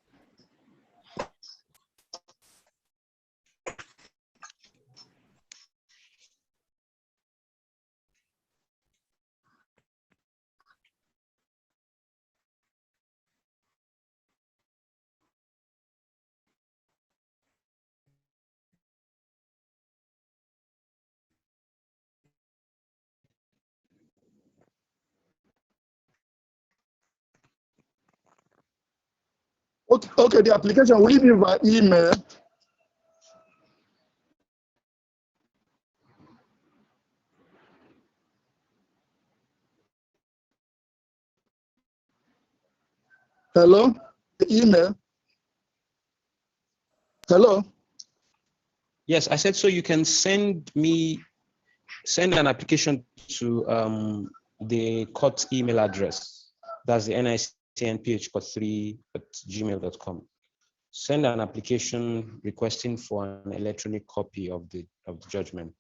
[SPEAKER 3] Okay, the application will be by email. Hello? The email. Hello?
[SPEAKER 4] Yes, I said so you can send an application to the court email address. That's the nicnphcourt3@gmail.com. Send an application requesting for an electronic copy of the judgment.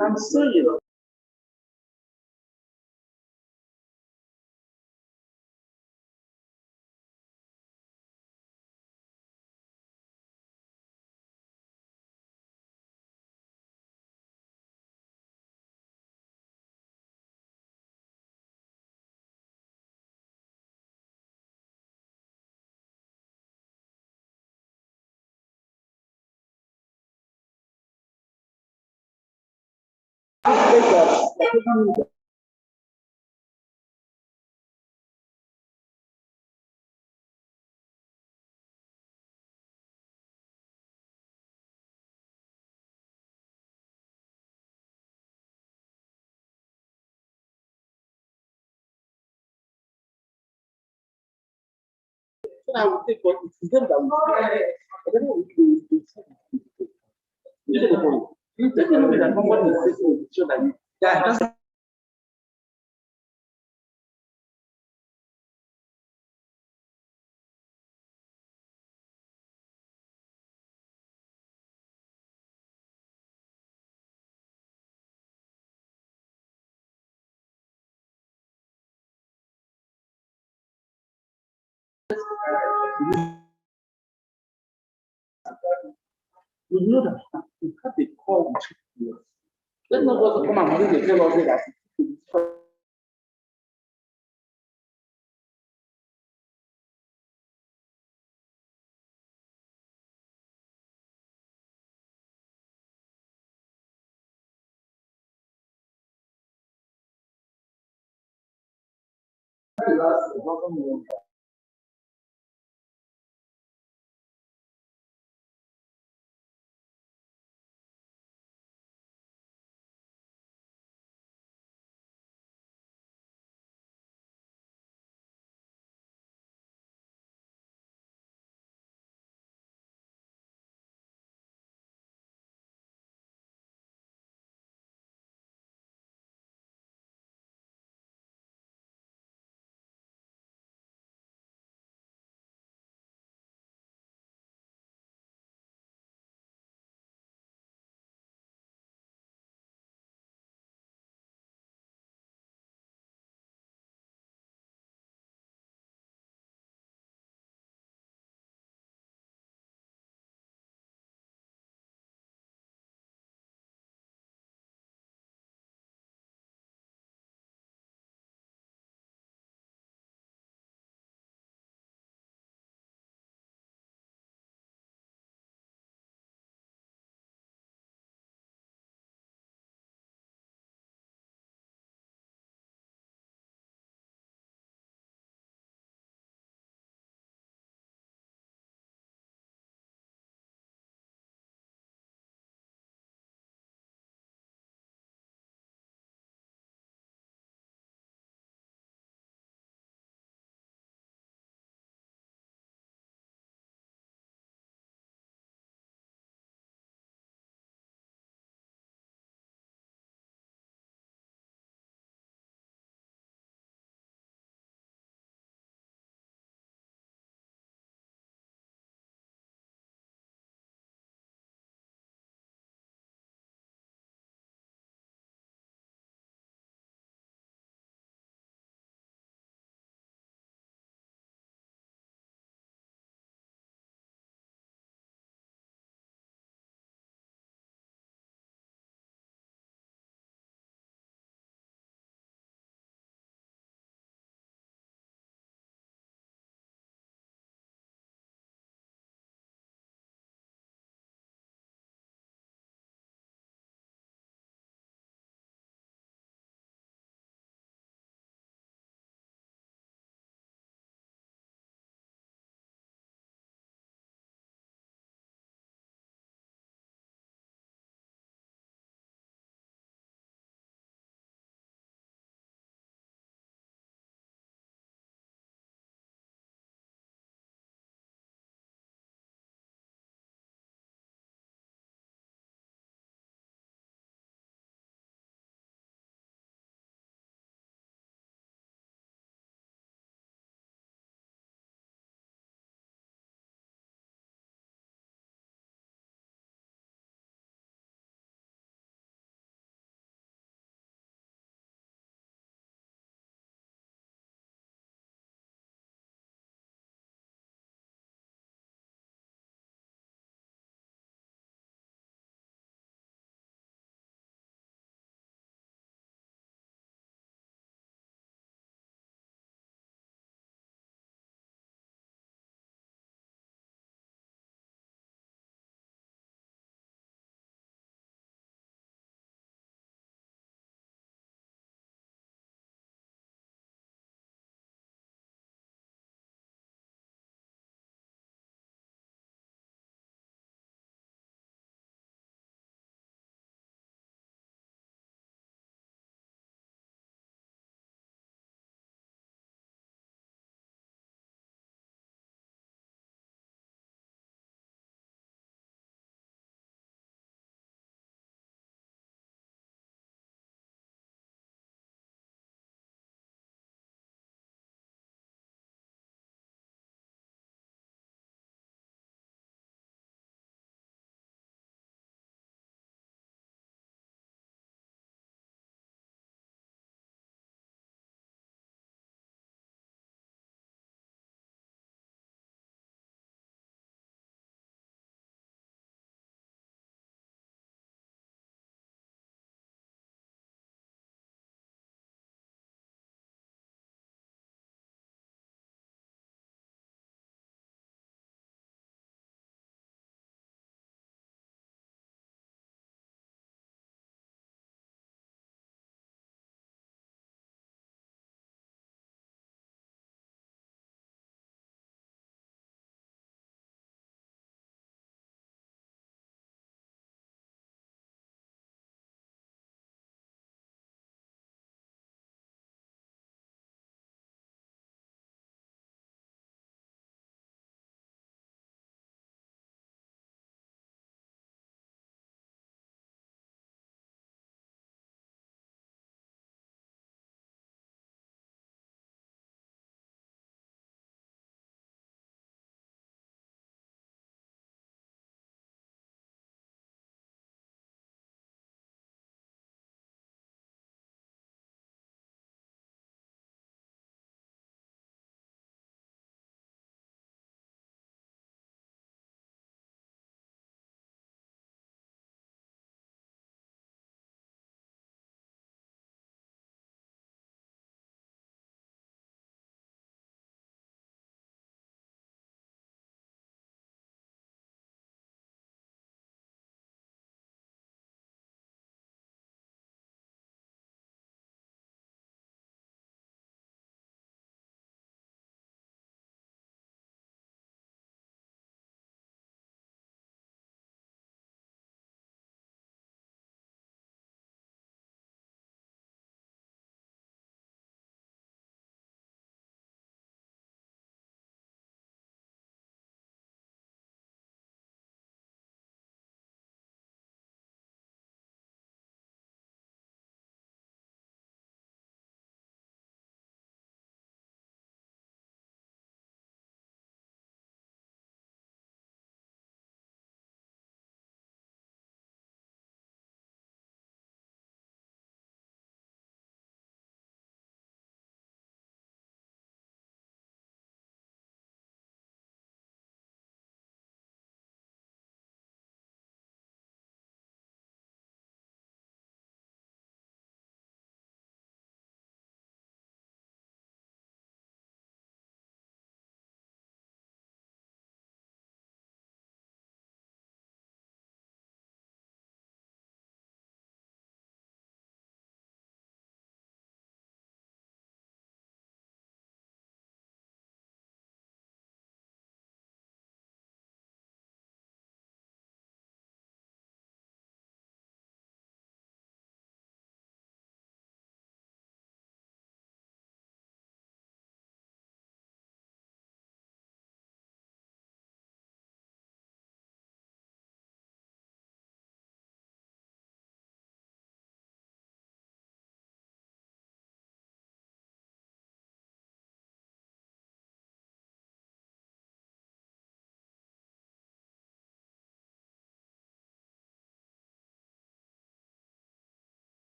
[SPEAKER 2] I'm saying, I would take what it's them that will I don't know if you get the point. You take a look at somebody is saying sure that you that we know that we have a call with you. Let's not just come and bring the tell us that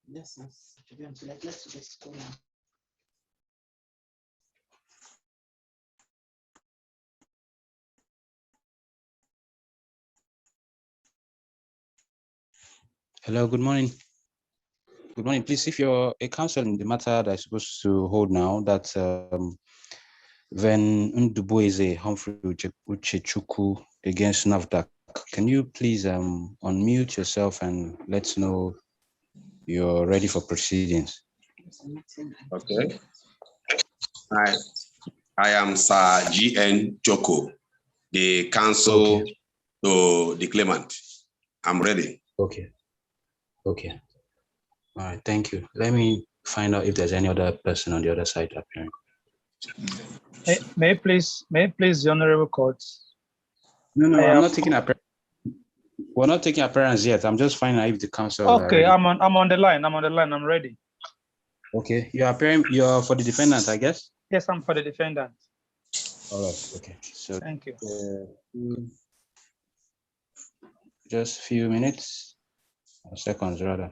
[SPEAKER 2] Yes, let's just go now.
[SPEAKER 4] Hello, good morning. Good morning. Please, if you're a counsel in the matter that I'm supposed to hold now, that Ven Ndubueze Humphrey Uchechukwu against NAFDAC, can you please unmute yourself and let's know you're ready for proceedings?
[SPEAKER 6] Okay. I am Sir G.N. Joko, the counsel to the claimant. I'm ready.
[SPEAKER 4] Okay. Okay. All right. Thank you. Let me find out if there's any other person on the other side appearing.
[SPEAKER 7] May I please, the Honorable Court?
[SPEAKER 4] No, I'm not taking appearance. We're not taking appearance yet. I'm just finding out if the counsel.
[SPEAKER 7] Okay, I'm on the line. I'm ready.
[SPEAKER 4] Okay, you're appearing. You're for the defendant, I guess.
[SPEAKER 7] Yes, I'm for the defendant.
[SPEAKER 4] All right. Okay. So
[SPEAKER 7] thank you.
[SPEAKER 4] Just a few minutes, or seconds rather.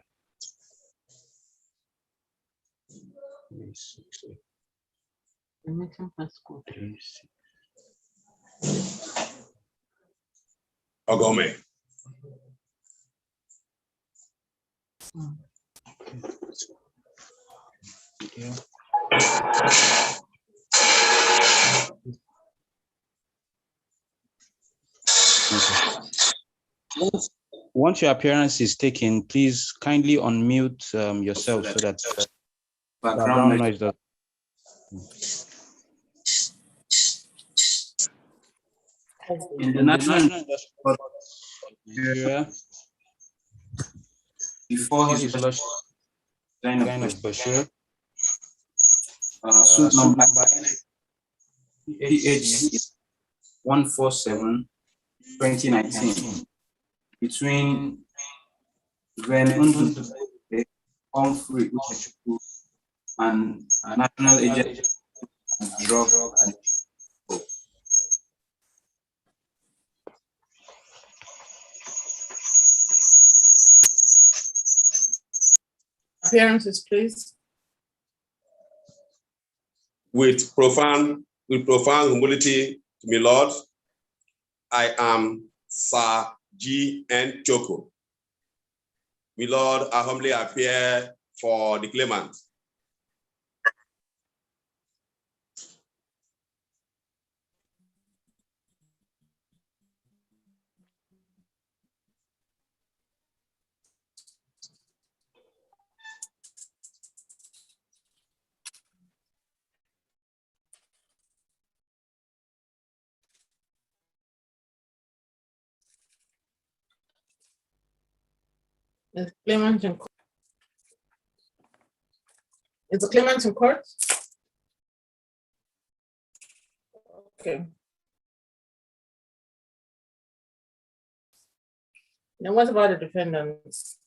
[SPEAKER 6] Ogome.
[SPEAKER 4] Yeah. Once your appearance is taken, please kindly unmute yourself so that background noise does.
[SPEAKER 2] In the national
[SPEAKER 4] Nigeria,
[SPEAKER 2] before his line of
[SPEAKER 4] Bashir,
[SPEAKER 2] suit number PH 147/2019 between Benin, Humphrey Uchechukwu and National Agency of Drug and
[SPEAKER 1] Appearances, please.
[SPEAKER 6] With profound humility to my Lord, I am Sir G.N. Joko. My Lord, I humbly appear for the claimant.
[SPEAKER 1] Is the claimant in court? Is the claimant in court? Okay. Now what about the defendants?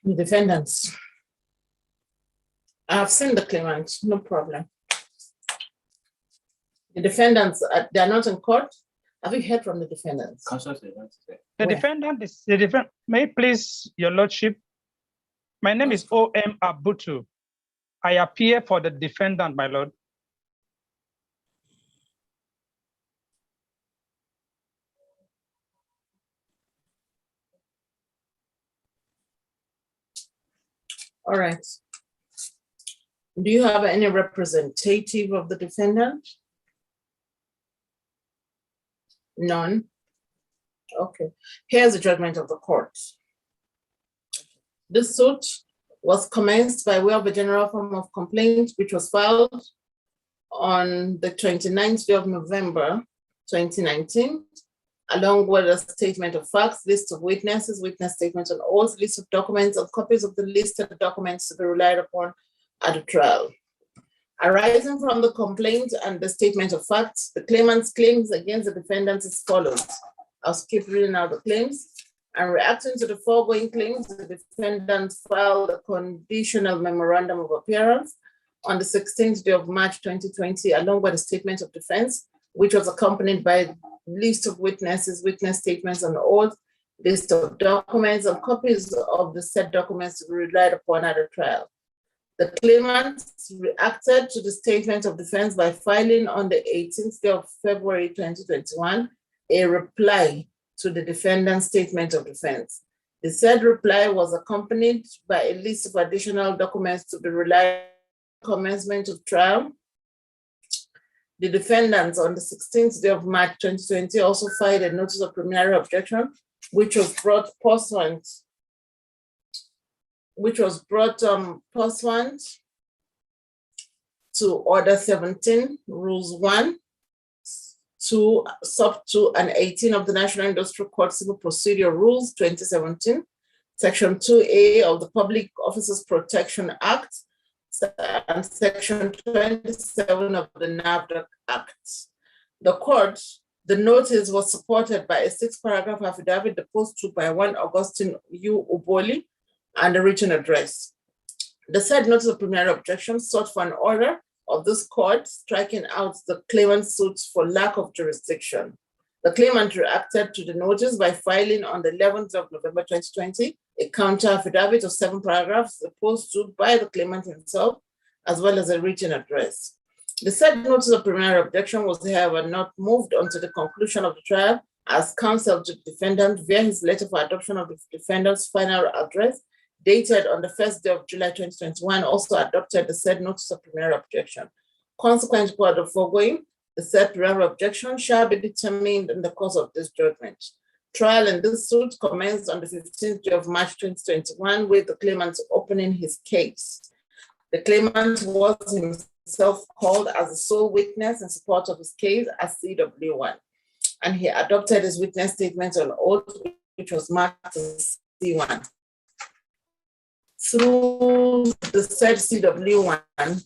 [SPEAKER 1] The defendants. I've seen the claimant, no problem. The defendants, they're not in court. Have you heard from the defendants?
[SPEAKER 7] The defendant is the defendant. May I please, Your Lordship? My name is O.M. Abutu. I appear for the defendant, my Lord.
[SPEAKER 1] All right. Do you have any representative of the defendant? None. Okay. Here's the judgment of the court. This suit was commenced by way of a general form of complaint, which was filed on the 29th day of November, 2019, along with a statement of facts, list of witnesses, witness statements on oath, list of documents, and copies of the listed documents to be relied upon at the trial. Arising from the complaint and the statement of facts, the claimant's claims against the defendants as follows. I'll skip reading out the claims. And reacting to the foregoing claims, the defendant filed a conditional memorandum of appearance on the 16th day of March 2020, along with a statement of defense, which was accompanied by a list of witnesses, witness statements on oath, list of documents, and copies of the said documents to be relied upon at the trial. The claimant reacted to the statement of defense by filing on the 18th day of February 2021 a reply to the defendant's statement of defense. The said reply was accompanied by a list of additional documents to be relied on commencement of trial. The defendants on the 16th day of March 2020 also filed a notice of preliminary objection, which was brought pursuant to Order 17, Rules 1, 2, Sub 2, and 18 of the National Industrial Court Civil Procedure Rules 2017, Section 2A of the Public Officers Protection Act, and Section 27 of the NAVDAC Act. The notice was supported by a 6-paragraph affidavit deposed to by one Augustine U. Oboli and a written address. The said notice of preliminary objection sought for an order of this court striking out the claimant's suits for lack of jurisdiction. The claimant reacted to the notice by filing on the 11th of November 2020 a counter affidavit of 7 paragraphs deposed to by the claimant himself, as well as a written address. The said notice of preliminary objection was, however, not moved until the conclusion of the trial, as counsel to the defendant via his letter for adoption of the defendant's final address, dated on the 1st day of July 2021, also adopted the said notice of preliminary objection. Consequent to the foregoing, the said preliminary objection shall be determined in the course of this judgment. Trial in this suit commenced on the 15th day of March 2021, with the claimant opening his case. The claimant was himself called as the sole witness in support of his case as CW1, and he adopted his witness statement on oath, which was marked as C1. Through the said CW1,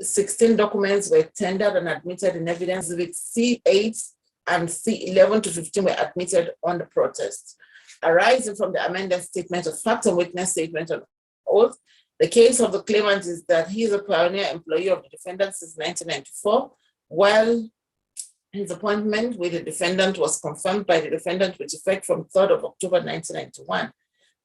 [SPEAKER 1] 16 documents were tendered and admitted in evidence, with C8 and C11 to 15 were admitted on the protest. Arising from the amended statement of fact and witness statement on oath, the case of the claimant is that he is a pioneer employee of the defendant since 1994, while his appointment with the defendant was confirmed by the defendant with effect from 3rd of October 1991.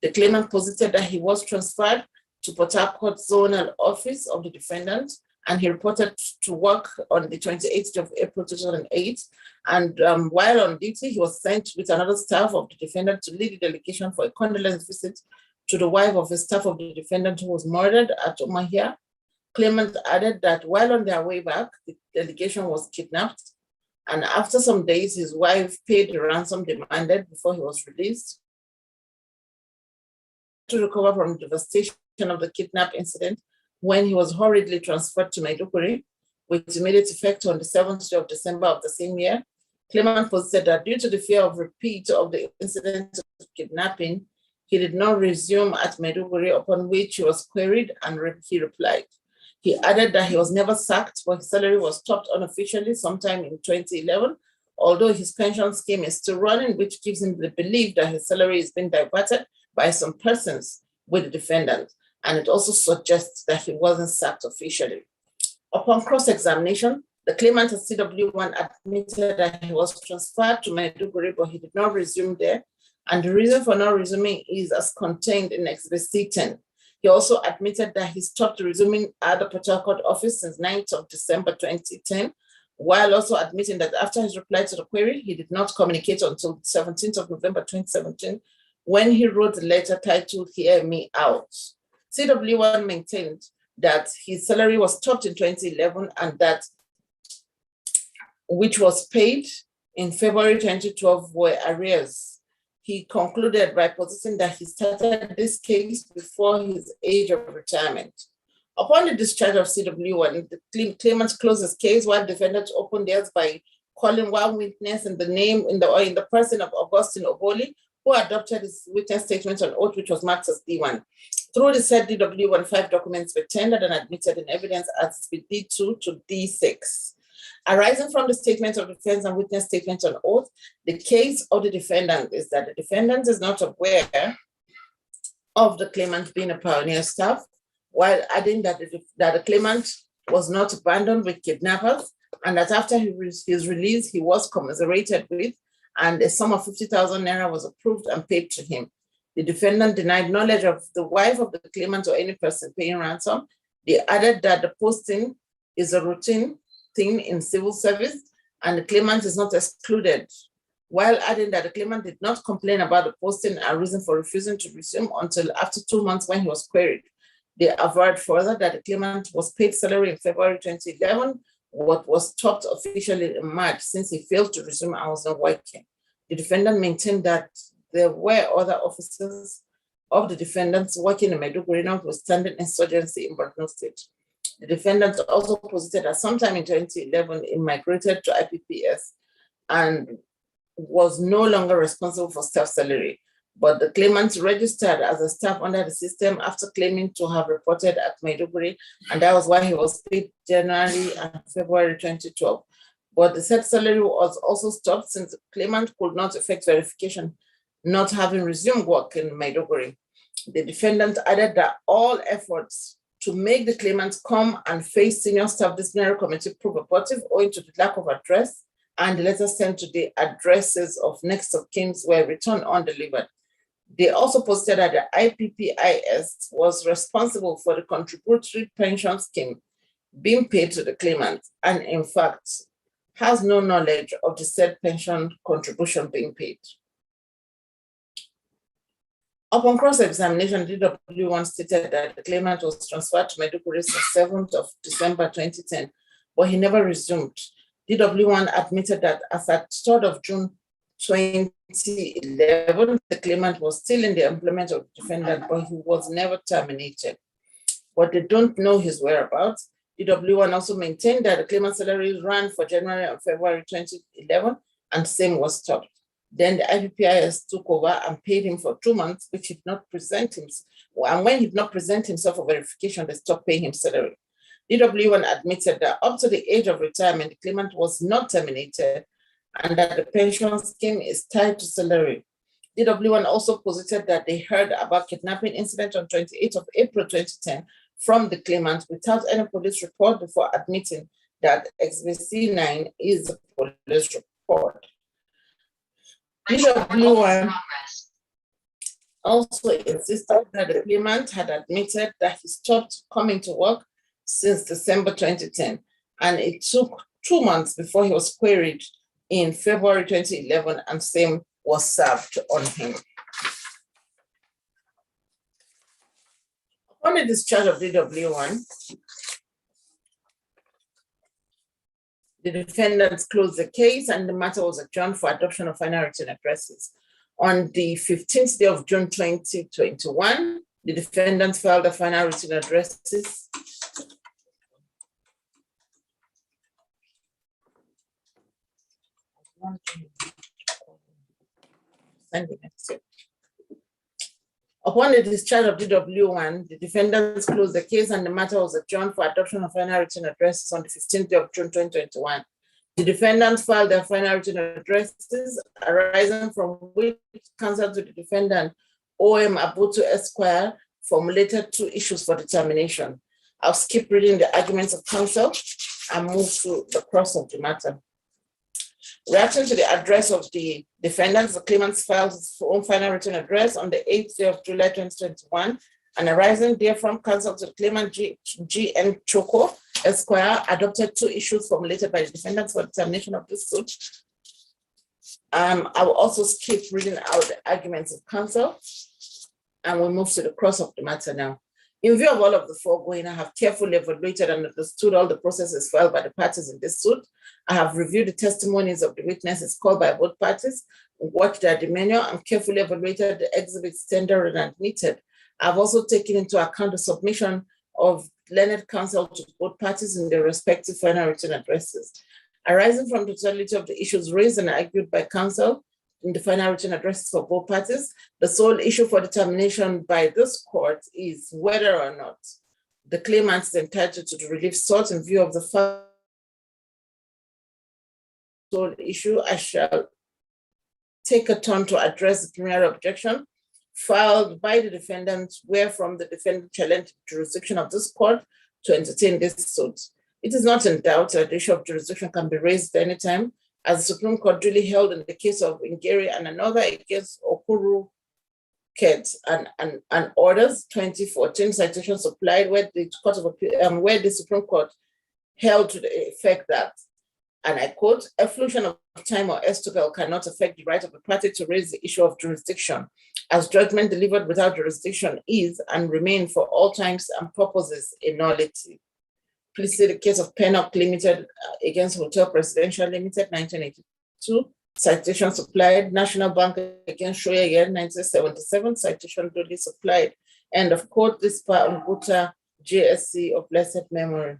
[SPEAKER 1] The claimant posited that he was transferred to Port Harcourt Zonal Office of the defendant, and he reported to work on the 28th of April 2008. And while on duty, he was sent with another staff of the defendant to lead the delegation for a condolence visit to the wife of a staff of the defendant who was murdered at Omahia. Claimant added that while on their way back, the delegation was kidnapped, and after some days, his wife paid the ransom demanded before he was released. To recover from the devastation of the kidnap incident, when he was hurriedly transferred to Maiduguri, with immediate effect on the 7th day of December of the same year, claimant posited that due to the fear of repeat of the incident of kidnapping, he did not resume at Maiduguri, upon which he was queried and he replied. He added that he was never sacked, but his salary was stopped unofficially sometime in 2011, although his pension scheme is still running, which gives him the belief that his salary is being diverted by some persons with the defendant, and it also suggests that he wasn't sacked officially. Upon cross-examination, the claimant at CW1 admitted that he was transferred to Maiduguri, but he did not resume there, and the reason for not resuming is as contained in Exhibit C10. He also admitted that he stopped resuming at the Port Harcourt office since 9th of December 2010, while also admitting that after his reply to the query, he did not communicate until 17th of November 2017, when he wrote a letter titled "Hear Me Out." CW1 maintained that his salary was stopped in 2011 and that which was paid in February 2012 were arrears. He concluded by positing that he started this case before his age of retirement. Upon the discharge of CW1, the claimant closed his case while defendants opened theirs by calling one witness in the person of Augustine Oboli, who adopted his witness statement on oath, which was marked as D1. Through the said DW1, 5 documents were tendered and admitted in evidence as D2 to D6. Arising from the statement of defense and witness statement on oath, the case of the defendant is that the defendant is not aware of the claimant being a pioneer staff, while adding that the claimant was not abandoned with kidnappers, and that after his release, he was commiserated with, and a sum of 50,000 naira was approved and paid to him. The defendant denied knowledge of the wife of the claimant or any person paying ransom. They added that the posting is a routine thing in civil service and the claimant is not excluded, while adding that the claimant did not complain about the posting and reason for refusing to resume until after 2 months when he was queried. They averred further that the claimant was paid salary in February 2011, what was stopped officially in March since he failed to resume and was not working. The defendant maintained that there were other officers of the defendants working in Maiduguri notwithstanding insurgency in Borno State. The defendant also posited that sometime in 2011, he migrated to IPPS and was no longer responsible for staff salary, but the claimant registered as a staff under the system after claiming to have reported at Maiduguri, and that was why he was paid January and February 2012. But the said salary was also stopped since the claimant could not effect verification, not having resumed work in Maiduguri. The defendant added that all efforts to make the claimant come and face senior staff disciplinary committee prove abortive owing to the lack of address, and the letters sent to the addresses of next of kin were returned undelivered. They also posted that the IPPIS was responsible for the contributory pension scheme being paid to the claimant, and in fact, has no knowledge of the said pension contribution being paid. Upon cross-examination, DW1 stated that the claimant was transferred to Maiduguri on 7th of December 2010, but he never resumed. DW1 admitted that as at 3rd of June 2011, the claimant was still in the employment of the defendant, but he was never terminated. But they don't know his whereabouts. DW1 also maintained that the claimant's salary ran for January and February 2011, and same was stopped. Then the IPPIS took over and paid him for 2 months, which he did not present himself. And when he did not present himself for verification, they stopped paying him salary. DW1 admitted that up to the age of retirement, the claimant was not terminated and that the pension scheme is tied to salary. DW1 also posited that they heard about kidnapping incident on 28th of April 2010 from the claimant without any police report before admitting that Exhibit C9 is a police report. DW1 also insisted that the claimant had admitted that he stopped coming to work since December 2010, and it took 2 months before he was queried in February 2011, and same was served on him. Upon the discharge of DW1, the defendants closed the case and the matter was adjourned for adoption of final written addresses. On the 15th day of June 2021, the defendants filed the final written addresses. Upon the discharge of DW1, the defendants closed the case and the matter was adjourned for adoption of final written addresses on the 15th day of June 2021. The defendants filed their final written addresses arising from which counsel to the defendant, O.M. Abutu Esquire, formulated 2 issues for determination. I'll skip reading the arguments of counsel and move to the cross of the matter. Reaction to the address of the defendants, the claimants filed his own final written address on the 8th day of July 2021, and arising therefrom, counsel to the claimant G.N. Choko Esquire adopted 2 issues formulated by the defendants for determination of this suit. I will also skip reading out the arguments of counsel, and we'll move to the cross of the matter now. In view of all of the foregoing, I have carefully evaluated and understood all the processes filed by the parties in this suit. I have reviewed the testimonies of the witnesses called by both parties, watched their demeanor, and carefully evaluated the exhibits tendered and admitted. I've also taken into account the submission of learned counsel to both parties in their respective final written addresses. Arising from the totality of the issues raised and argued by counsel in the final written addresses for both parties, the sole issue for determination by this court is whether or not the claimant is entitled to the relief sought in view of the fact issue, I shall take a turn to address the preliminary objection filed by the defendant, wherefrom the defendant challenged jurisdiction of this court to entertain this suit. It is not in doubt that the issue of jurisdiction can be raised at any time, as the Supreme Court duly held in the case of Ngeri and another against Okuru Ket and orders 2014 citation supplied where the Court of Appeal, where the Supreme Court held to the effect that, and I quote, "Efflution of time or estogal cannot affect the right of a party to raise the issue of jurisdiction, as judgment delivered without jurisdiction is and remain for all times and purposes a nullity." Please see the case of Pennock Limited against Hotel Presidential Limited, 1982. Citation supplied. National Bank against Shoya, 1977. Citation duly supplied. End of quote. This part on Buta JSC of blessed memory.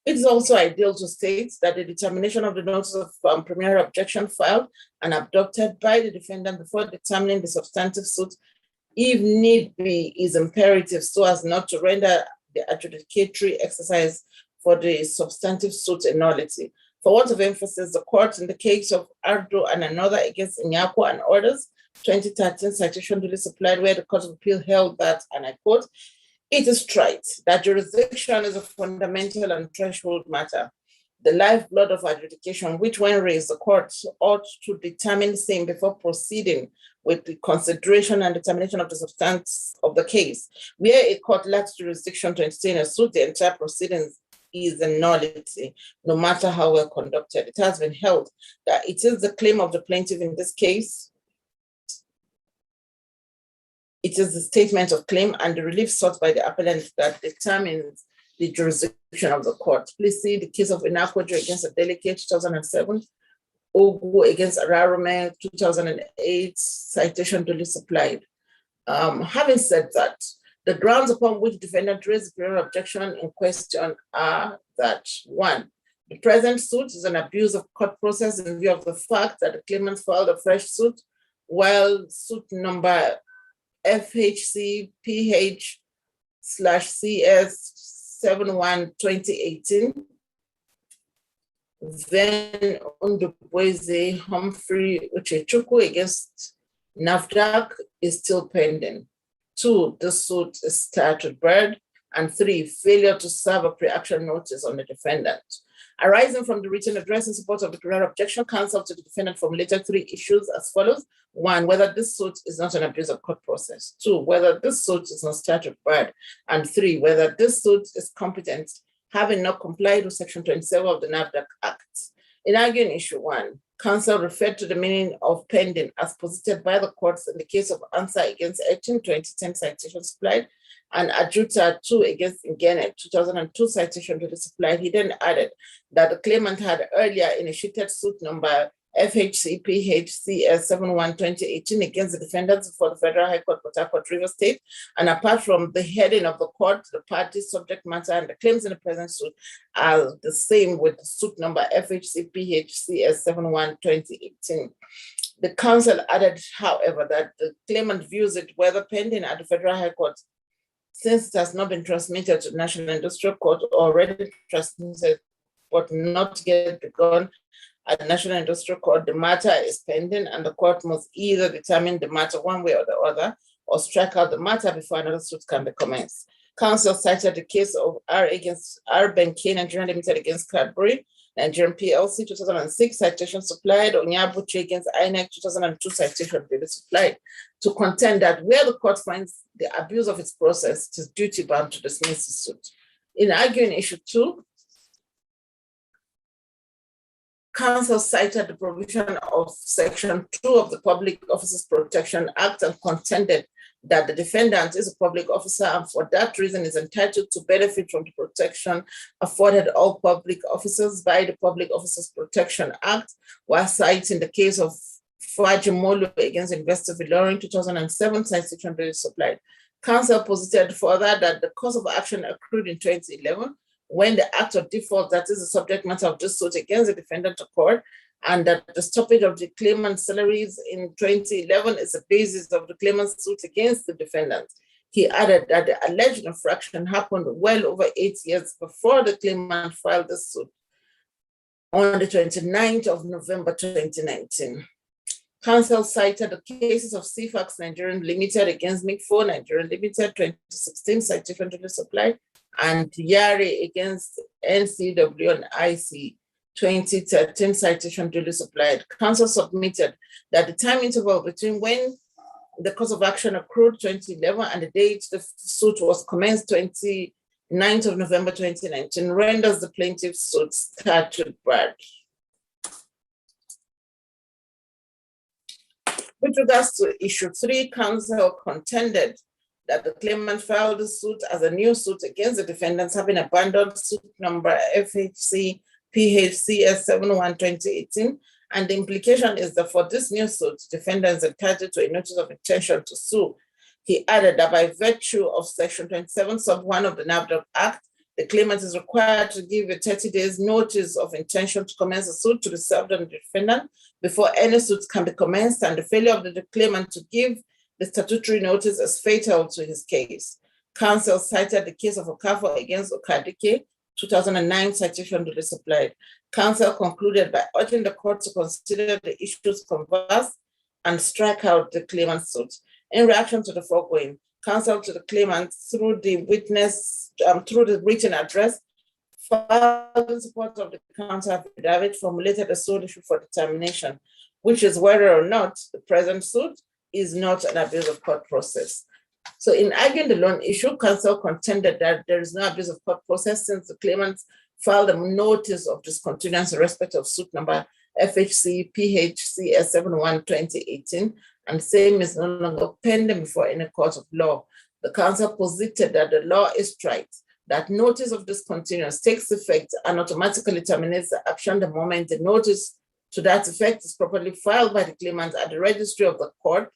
[SPEAKER 1] It is also ideal to state that the determination of the notice of preliminary objection filed and adopted by the defendant before determining the substantive suit, if need be, is imperative so as not to render the adjudicatory exercise for the substantive suit a nullity. For want of emphasis, the court in the case of Ardo and another against Nyako and orders, 2013 citation duly supplied, where the Court of Appeal held that, and I quote, "It is trite that jurisdiction is a fundamental and threshold matter. The lifeblood of adjudication, which when raised, the court ought to determine the same before proceeding with the consideration and determination of the substance of the case. Where a court lacks jurisdiction to entertain a suit, the entire proceedings is a nullity, no matter how well conducted." It has been held that it is the claim of the plaintiff in this case, it is the statement of claim and the relief sought by the appellant that determines the jurisdiction of the court. Please see the case of Inakwajo against a delegate, 2007, Ogu against Ararome, 2008, citation duly supplied. Having said that, the grounds upon which the defendant raised the preliminary objection in question are that, one, the present suit is an abuse of court process in view of the fact that the claimant filed a fresh suit, while suit number FHC/PS/CS71/2018, then Undubweze Humphrey Uchechukwu against NAFDAC is still pending. 2, the suit is started bird. And 3, failure to serve a pre-action notice on the defendant. Arising from the written address in support of the preliminary objection, counsel to the defendant formulated 3 issues as follows. 1, whether this suit is not an abuse of court process. 2, whether this suit is not started bird. And 3, whether this suit is competent, having not complied with Section 27 of the NAFDAC Act. In arguing issue 1, counsel referred to the meaning of pending as posited by the courts in the case of Answer against Etchin, 2010 citation supplied, and Ajuta 2 against Ngene, 2002 citation duly supplied. He then added that the claimant had earlier initiated suit number FHC/PHCS71/2018 against the defendants for the Federal High Court, Port Harcourt, Rivers State. And apart from the heading of the court, the parties, subject matter, and the claims in the present suit are the same with the suit number FHC/PHCS71/2018. The counsel added, however, that the claimant views it whether pending at the Federal High Court, since it has not been transmitted to the National Industrial Court, already transmitted but not yet begun at the National Industrial Court, the matter is pending and the court must either determine the matter one way or the other or strike out the matter before another suit can be commenced. Counsel cited the case of R against R Benke Nigeria Limited against Cadbury, Nigerian PLC, 2006, citation supplied, Onyabuchi against INEC, 2002, citation duly supplied, to contend that where the court finds the abuse of its process, it is duty bound to dismiss the suit. In arguing issue 2, counsel cited the provision of Section 2 of the Public Officers Protection Act and contended that the defendant is a public officer and for that reason is entitled to benefit from the protection afforded all public officers by the Public Officers Protection Act, while citing the case of Fajimolo against Investor Vilorin, 2007, citation duly supplied. Counsel posited further that the cause of action accrued in 2011 when the act of default, that is the subject matter of this suit against the defendant, occurred, and that the stoppage of the claimant's salaries in 2011 is the basis of the claimant's suit against the defendant. He added that the alleged infraction happened well over 8 years before the claimant filed the suit. on the 29th of November 2019. Council cited the cases of CFAX Nigerian Limited against MIG4 Nigerian Limited 2016 citation duly supplied, and Yari against NCW and IC 2013 citation duly supplied. Council submitted that the time interval between when the cause of action accrued 2011 and the date the suit was commenced 29th of November 2019 renders the plaintiff's suit statute barred. With regards to issue 3, counsel contended that the claimant filed the suit as a new suit against the defendants, having abandoned suit number FHC PHCS 71-2018, and the implication is that for this new suit, defendants entitled to a notice of intention to sue. He added that by virtue of Section 27, sub 1 of the NAVDAC Act, the claimant is required to give a 30 days notice of intention to commence a suit to be served on the defendant before any suit can be commenced, and the failure of the claimant to give the statutory notice is fatal to his case. Counsel cited the case of Okafor against Okadike, 2009 citation duly supplied. Counsel concluded by urging the court to consider the issues conversed and strike out the claimant's suit. In reaction to the foregoing, counsel to the claimant through the written address filed in support of the counter affidavit formulated a sole issue for determination, which is whether or not the present suit is not an abuse of court process. So in arguing the loan issue, counsel contended that there is no abuse of court process since the claimant filed a notice of discontinuance in respect of suit number FHC PHCS 71-2018, and same is no longer pending before any court of law. The counsel posited that the law is right, that notice of discontinuance takes effect and automatically terminates the action the moment the notice to that effect is properly filed by the claimant at the registry of the court.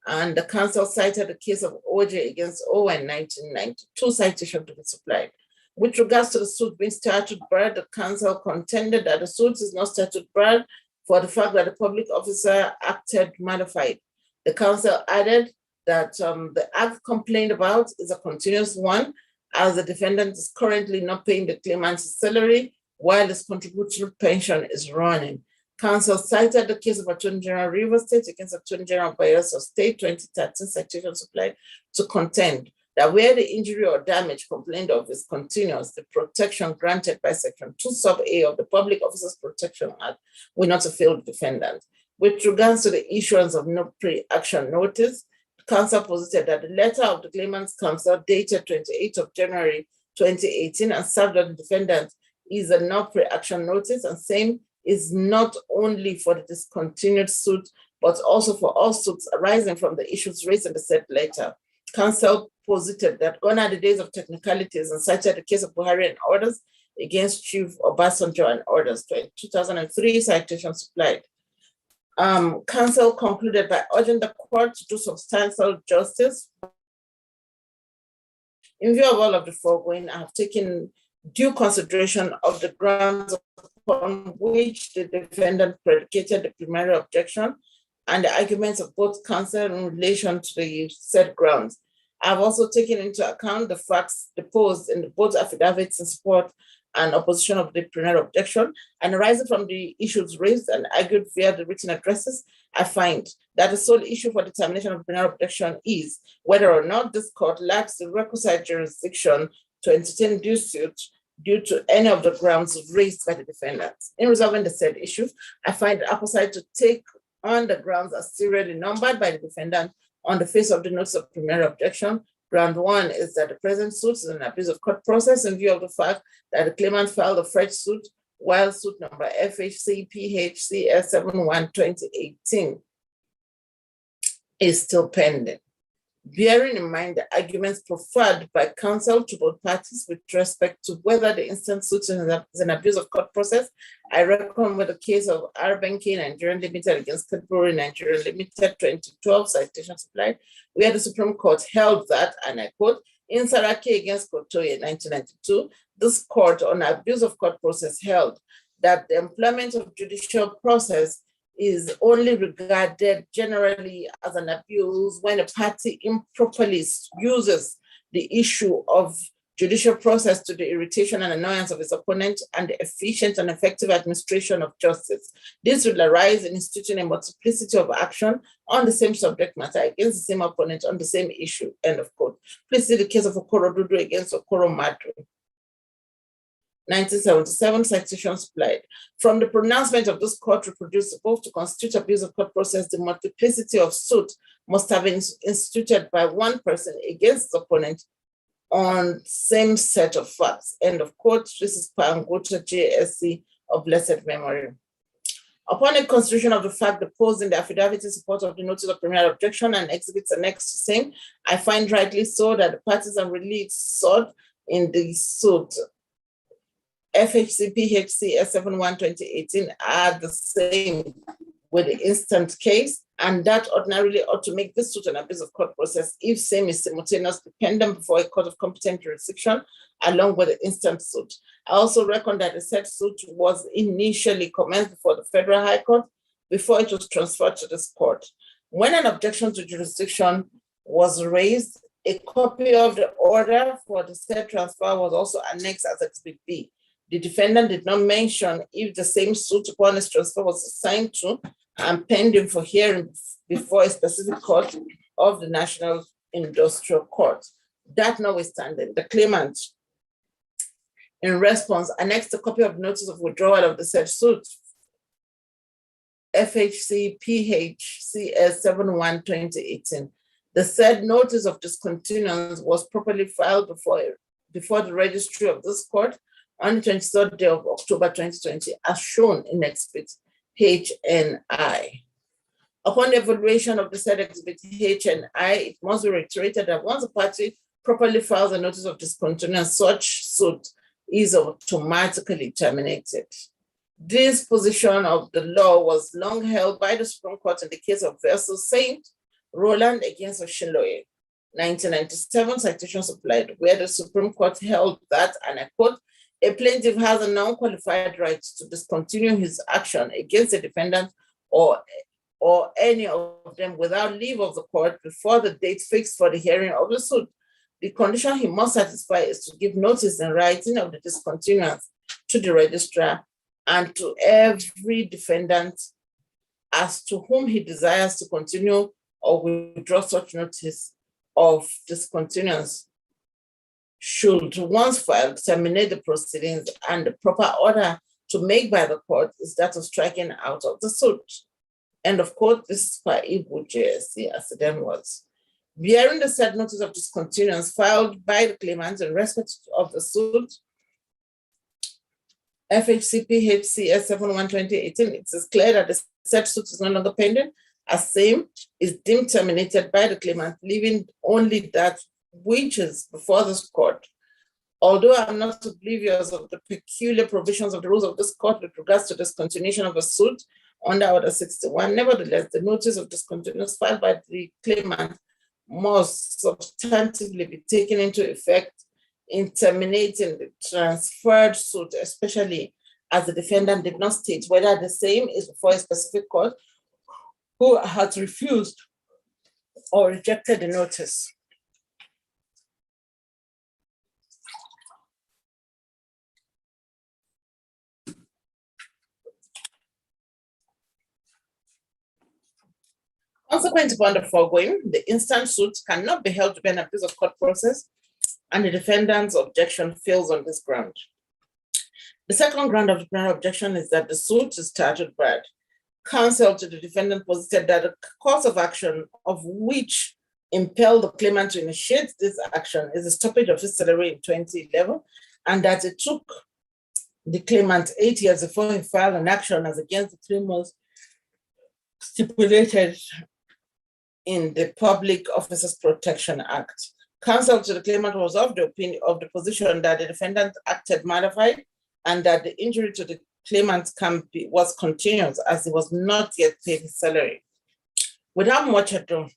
[SPEAKER 1] And the counsel cited the case of OJ against Owen 1992 citation to be supplied. With regards to the suit being statute barred, the counsel contended that the suit is not statute barred for the fact that the public officer acted modified. The counsel added that the act complained about is a continuous one, as the defendant is currently not paying the claimant's salary while his contributory pension is running. Counsel cited the case of Attorney General Rivers State against Attorney General Bayelsa State 2013 citation supplied to contend that where the injury or damage complained of is continuous, the protection granted by Section 2 sub A of the Public Officers Protection Act will not avail the defendant. With regards to the issuance of no pre-action notice, counsel posited that the letter of the claimant's counsel dated 28th of January 2018 and served on the defendant is a no pre-action notice, and same is not only for the discontinued suit, but also for all suits arising from the issues raised in the said letter. Counsel posited that gone are the days of technicalities and cited the case of Buhari and orders against Chief Obasanjo and orders 2003 citation supplied. Counsel concluded by urging the court to do substantial justice. In view of all of the foregoing, I have taken due consideration of the grounds upon which the defendant predicated the primary objection and the arguments of both counsel in relation to the said grounds. I've also taken into account the facts deposed in both affidavits in support and opposition of the plenary objection, and arising from the issues raised and argued via the written addresses, I find that the sole issue for determination of plenary objection is whether or not this court lacks the requisite jurisdiction to entertain due suit due to any of the grounds raised by the defendants. In resolving the said issue, I find it apposite to take on the grounds as serially numbered by the defendant on the face of the notice of plenary objection. Ground 1 is that the present suit is an abuse of court process in view of the fact that the claimant filed a fresh suit while suit number FHC PHCS 71-2018 is still pending. Bearing in mind the arguments preferred by counsel to both parties with respect to whether the instant suit is an abuse of court process, I reckon with the case of Arbenke Nigerian Limited against Cadbury Nigerian Limited 2012 citation supplied, where the Supreme Court held that, and I quote, in Saraki against Kotoye 1992, this court on abuse of court process held that the employment of judicial process is only regarded generally as an abuse when a party improperly uses the issue of judicial process to the irritation and annoyance of his opponent, and the efficient and effective administration of justice. This will arise in instituting a multiplicity of action on the same subject matter against the same opponent on the same issue, end of quote. Please see the case of Okoro Dudu against Okoro Madu. 1977 citation supplied. From the pronouncement of this court reproduced above, to constitute abuse of court process, the multiplicity of suit must have been instituted by one person against the opponent on same set of facts, end of quote. This is Pangota JSC of blessed memory. Upon a consideration of the fact deposed in the affidavit in support of the notice of preliminary objection and exhibits annexed to same, I find rightly so that the parties and reliefs sought in the suit FHC PHC S71 2018 are the same with the instant case, and that ordinarily ought to make this suit an abuse of court process if same is simultaneously pending before a court of competent jurisdiction along with the instant suit. I also reckon that the said suit was initially commenced before the Federal High Court before it was transferred to this court. When an objection to jurisdiction was raised, a copy of the order for the said transfer was also annexed as Exhibit B. The defendant did not mention if the same suit upon its transfer was assigned to and pending for hearing before a specific court of the National Industrial Court. That notwithstanding, the claimant, in response, annexed a copy of notice of withdrawal of the said suit, FHC PHCS 71 2018. The said notice of discontinuance was properly filed before the registry of this court on the 23rd day of October 2020, as shown in Exhibit HNI. Upon the evaluation of the said Exhibit HNI, it must be reiterated that once a party properly files a notice of discontinuance, such suit is automatically terminated. This position of the law was long held by the Supreme Court in the case of versus Saint Roland against Oshinloye, 1997 citation supplied, where the Supreme Court held that, and I quote, a plaintiff has a non-qualified right to discontinue his action against a defendant or any of them without leave of the court before the date fixed for the hearing of the suit. The condition he must satisfy is to give notice in writing of the discontinuance to the registrar and to every defendant as to whom he desires to continue or withdraw such notice of discontinuance should, once filed, terminate the proceedings, and the proper order to make by the court is that of striking out of the suit. End of quote. This is by Idigbe JSC as the then was. Bearing the said notice of discontinuance filed by the claimant in respect of the suit, FHC PHCS 71 2018, it is clear that the said suit is no longer pending, as same is deemed terminated by the claimant, leaving only that which is before this court. Although I'm not oblivious of the peculiar provisions of the rules of this court with regards to discontinuation of a suit under Order 61, nevertheless, the notice of discontinuance filed by the claimant must substantively be taken into effect in terminating the transferred suit, especially as the defendant did not state whether the same is before a specific court who has refused or rejected the notice. Consequent upon the foregoing, the instant suit cannot be held to be an abuse of court process, and the defendant's objection fails on this ground. The second ground of the preliminary objection is that the suit is statute barred. Counsel to the defendant posited that the course of action of which impelled the claimant to initiate this action is the stoppage of his salary in 2011, and that it took the claimant 8 years before he filed an action as against the 3 months stipulated in the Public Officers Protection Act. Counsel to the claimant was of the position that the defendant acted modified and that the injury to the claimant was continuous as he was not yet paid his salary. Without much ado,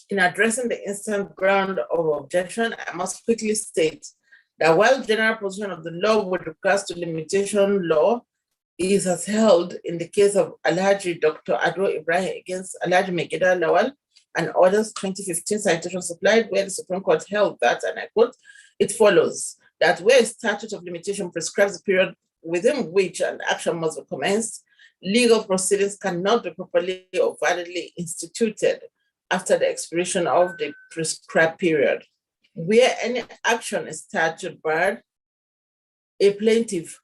[SPEAKER 1] in addressing the instant ground of objection, I must quickly state that while the general position of the law with regards to limitation law is as held in the case of Alhaji Dr. Ado Ibrahim against Alhaji Megida Lawal, and Orders 2015 citation supplied, where the Supreme Court held that, and I quote, it follows that where a statute of limitation prescribes the period within which an action must be commenced, legal proceedings cannot be properly or validly instituted after the expiration of the prescribed period. Where any action is statute barred, a plaintiff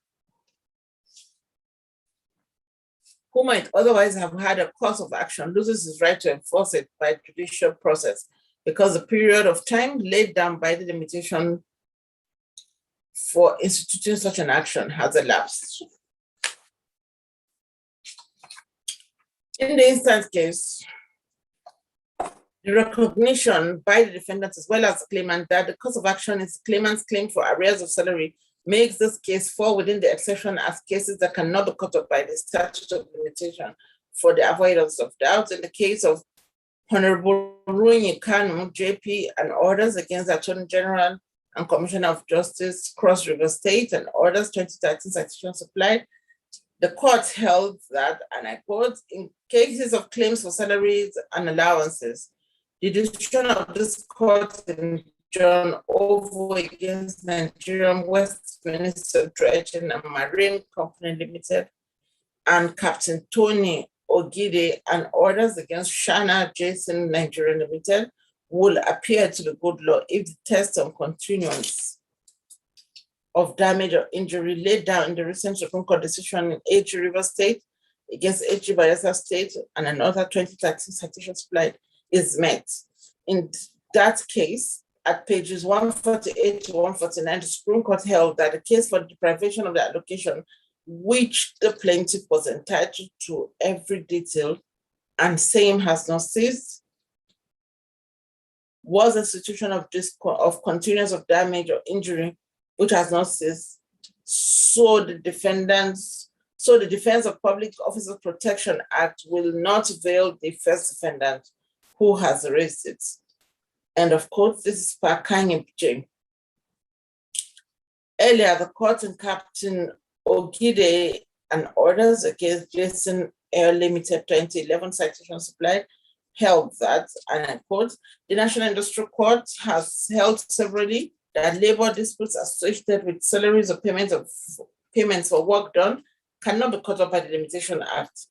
[SPEAKER 1] who might otherwise have had a cause of action loses his right to enforce it by judicial process because the period of time laid down by the limitation for instituting such an action has elapsed. In the instant case, the recognition by the defendant as well as the claimant that the cause of action is the claimant's claim for arrears of salary makes this case fall within the exception as cases that cannot be cut off by the statute of limitation for the avoidance of doubt. In the case of Honorable Runyi Kanu, JP, and orders against the Attorney General and Commissioner of Justice, Cross River State, and Orders 2013 citation supplied, the court held that, and I quote, in cases of claims for salaries and allowances, the decision of this court in John Ovo against Nigerian Westminster Dredging and Marine Company Limited and Captain Tony Ogide and orders against Shana Jason Nigeria Limited will appear to the good law if the test on continuance of damage or injury laid down in the recent Supreme Court decision in H. River State against H. Bayelsa State and another 2013 citation supplied is met. In that case, at pages 148 to 149, the Supreme Court held that the case for the deprivation of the allocation, which the plaintiff was entitled to every detail and same has not ceased, was a situation of continuance of damage or injury which has not ceased. So the Defense of Public Officers Protection Act will not veil the first defendant who has raised it. And of course, this is per Kanyip. Earlier, the court in Captain Ogide and orders against Jason Air Limited 2011 citation supplied held that, and I quote, the National Industrial Court has held severally that labor disputes associated with salaries or payments for work done cannot be cut off by the Limitation Act.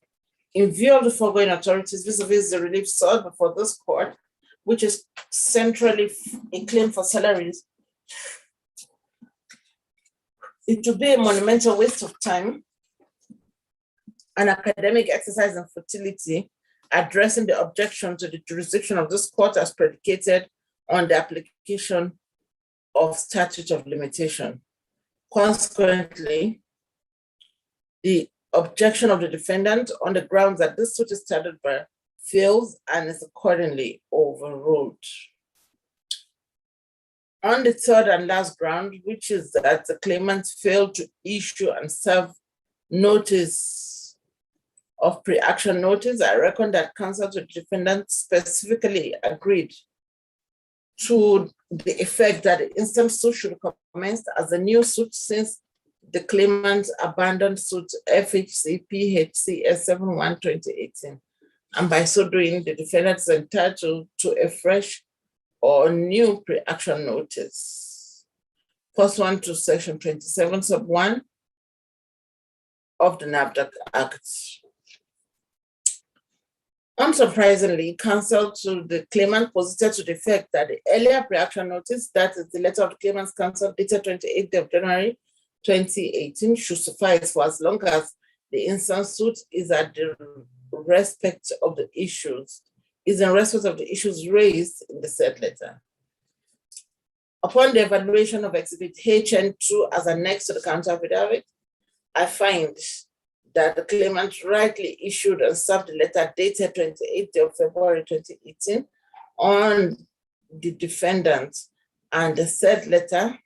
[SPEAKER 1] In view of the foregoing authorities vis-a-vis the relief sought before this court, which is centrally a claim for salaries, it would be a monumental waste of time, an academic exercise in futility, addressing the objection to the jurisdiction of this court as predicated on the application of statute of limitation. Consequently, the objection of the defendant on the grounds that this suit is started by fails and is accordingly overruled. On the third and last ground, which is that the claimant failed to issue and serve notice of pre-action notice, I reckon that counsel to the defendant specifically agreed to the effect that the instant suit should commence as a new suit since the claimant abandoned suit FHC PHCS 71/2018. And by so doing, the defendant is entitled to a fresh or new pre-action notice. Pursuant to Section 27 sub 1 of the NAFDAC Act. Unsurprisingly, counsel to the claimant posited to the effect that the earlier pre-action notice, that is the letter of the claimant's counsel dated 28th of January 2018, should suffice for as long as the instant suit is at the respect of the issues, is in respect of the issues raised in the said letter. Upon the evaluation of Exhibit HN2 as annexed to the counter affidavit, I find that the claimant rightly issued and served the letter dated 28th of February 2018 on the defendant, and the said letter,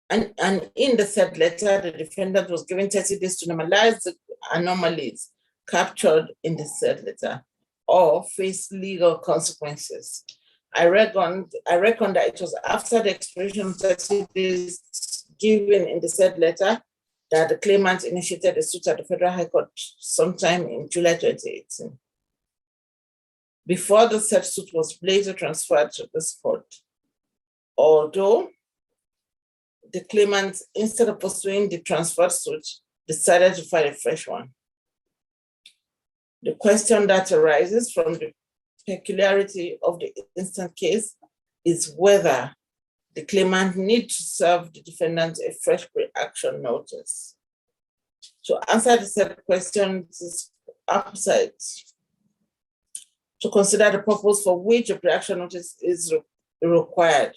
[SPEAKER 1] and in the said letter, the defendant was given 30 days to normalize the anomalies captured in the said letter or face legal consequences. I reckon that it was after the expiration of 30 days given in the said letter that the claimant initiated a suit at the Federal High Court sometime in July 2018. before the said suit was later transferred to this court. Although the claimant, instead of pursuing the transferred suit, decided to file a fresh one. The question that arises from the peculiarity of the instant case is whether the claimant needs to serve the defendant a fresh pre-action notice. To answer the said question, it is apposite to consider the purpose for which a pre-action notice is required,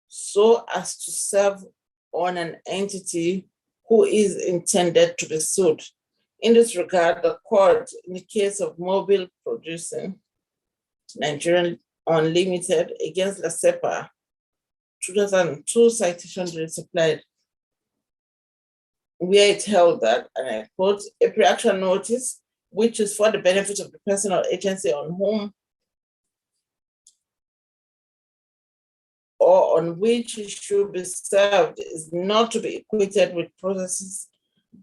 [SPEAKER 1] so as to serve on an entity who is intended to be sued. In this regard, the court, in the case of Mobile Producing Nigerian Unlimited against La Cepa, 2002 citation supplied, where it held that, and I quote, a pre-action notice, which is for the benefit of the person or agency on whom or on which it should be served, is not to be equated with processes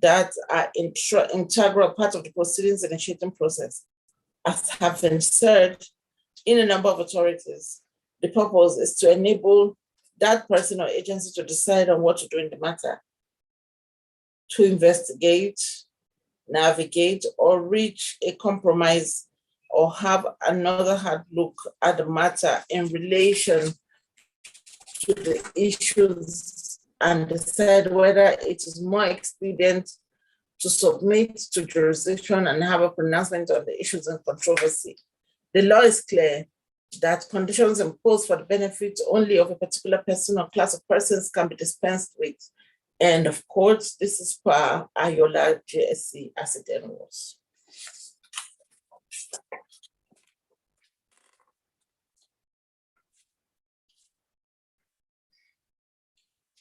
[SPEAKER 1] that are integral part of the proceedings initiating process. As have been said in a number of authorities, the purpose is to enable that person or agency to decide on what to do in the matter, to investigate, navigate, or reach a compromise, or have another hard look at the matter in relation to the issues and decide whether it is more expedient to submit to jurisdiction and have a pronouncement on the issues in controversy. The law is clear that conditions imposed for the benefit only of a particular person or class of persons can be dispensed with. And of course, this is per Ayola JSC as it then was.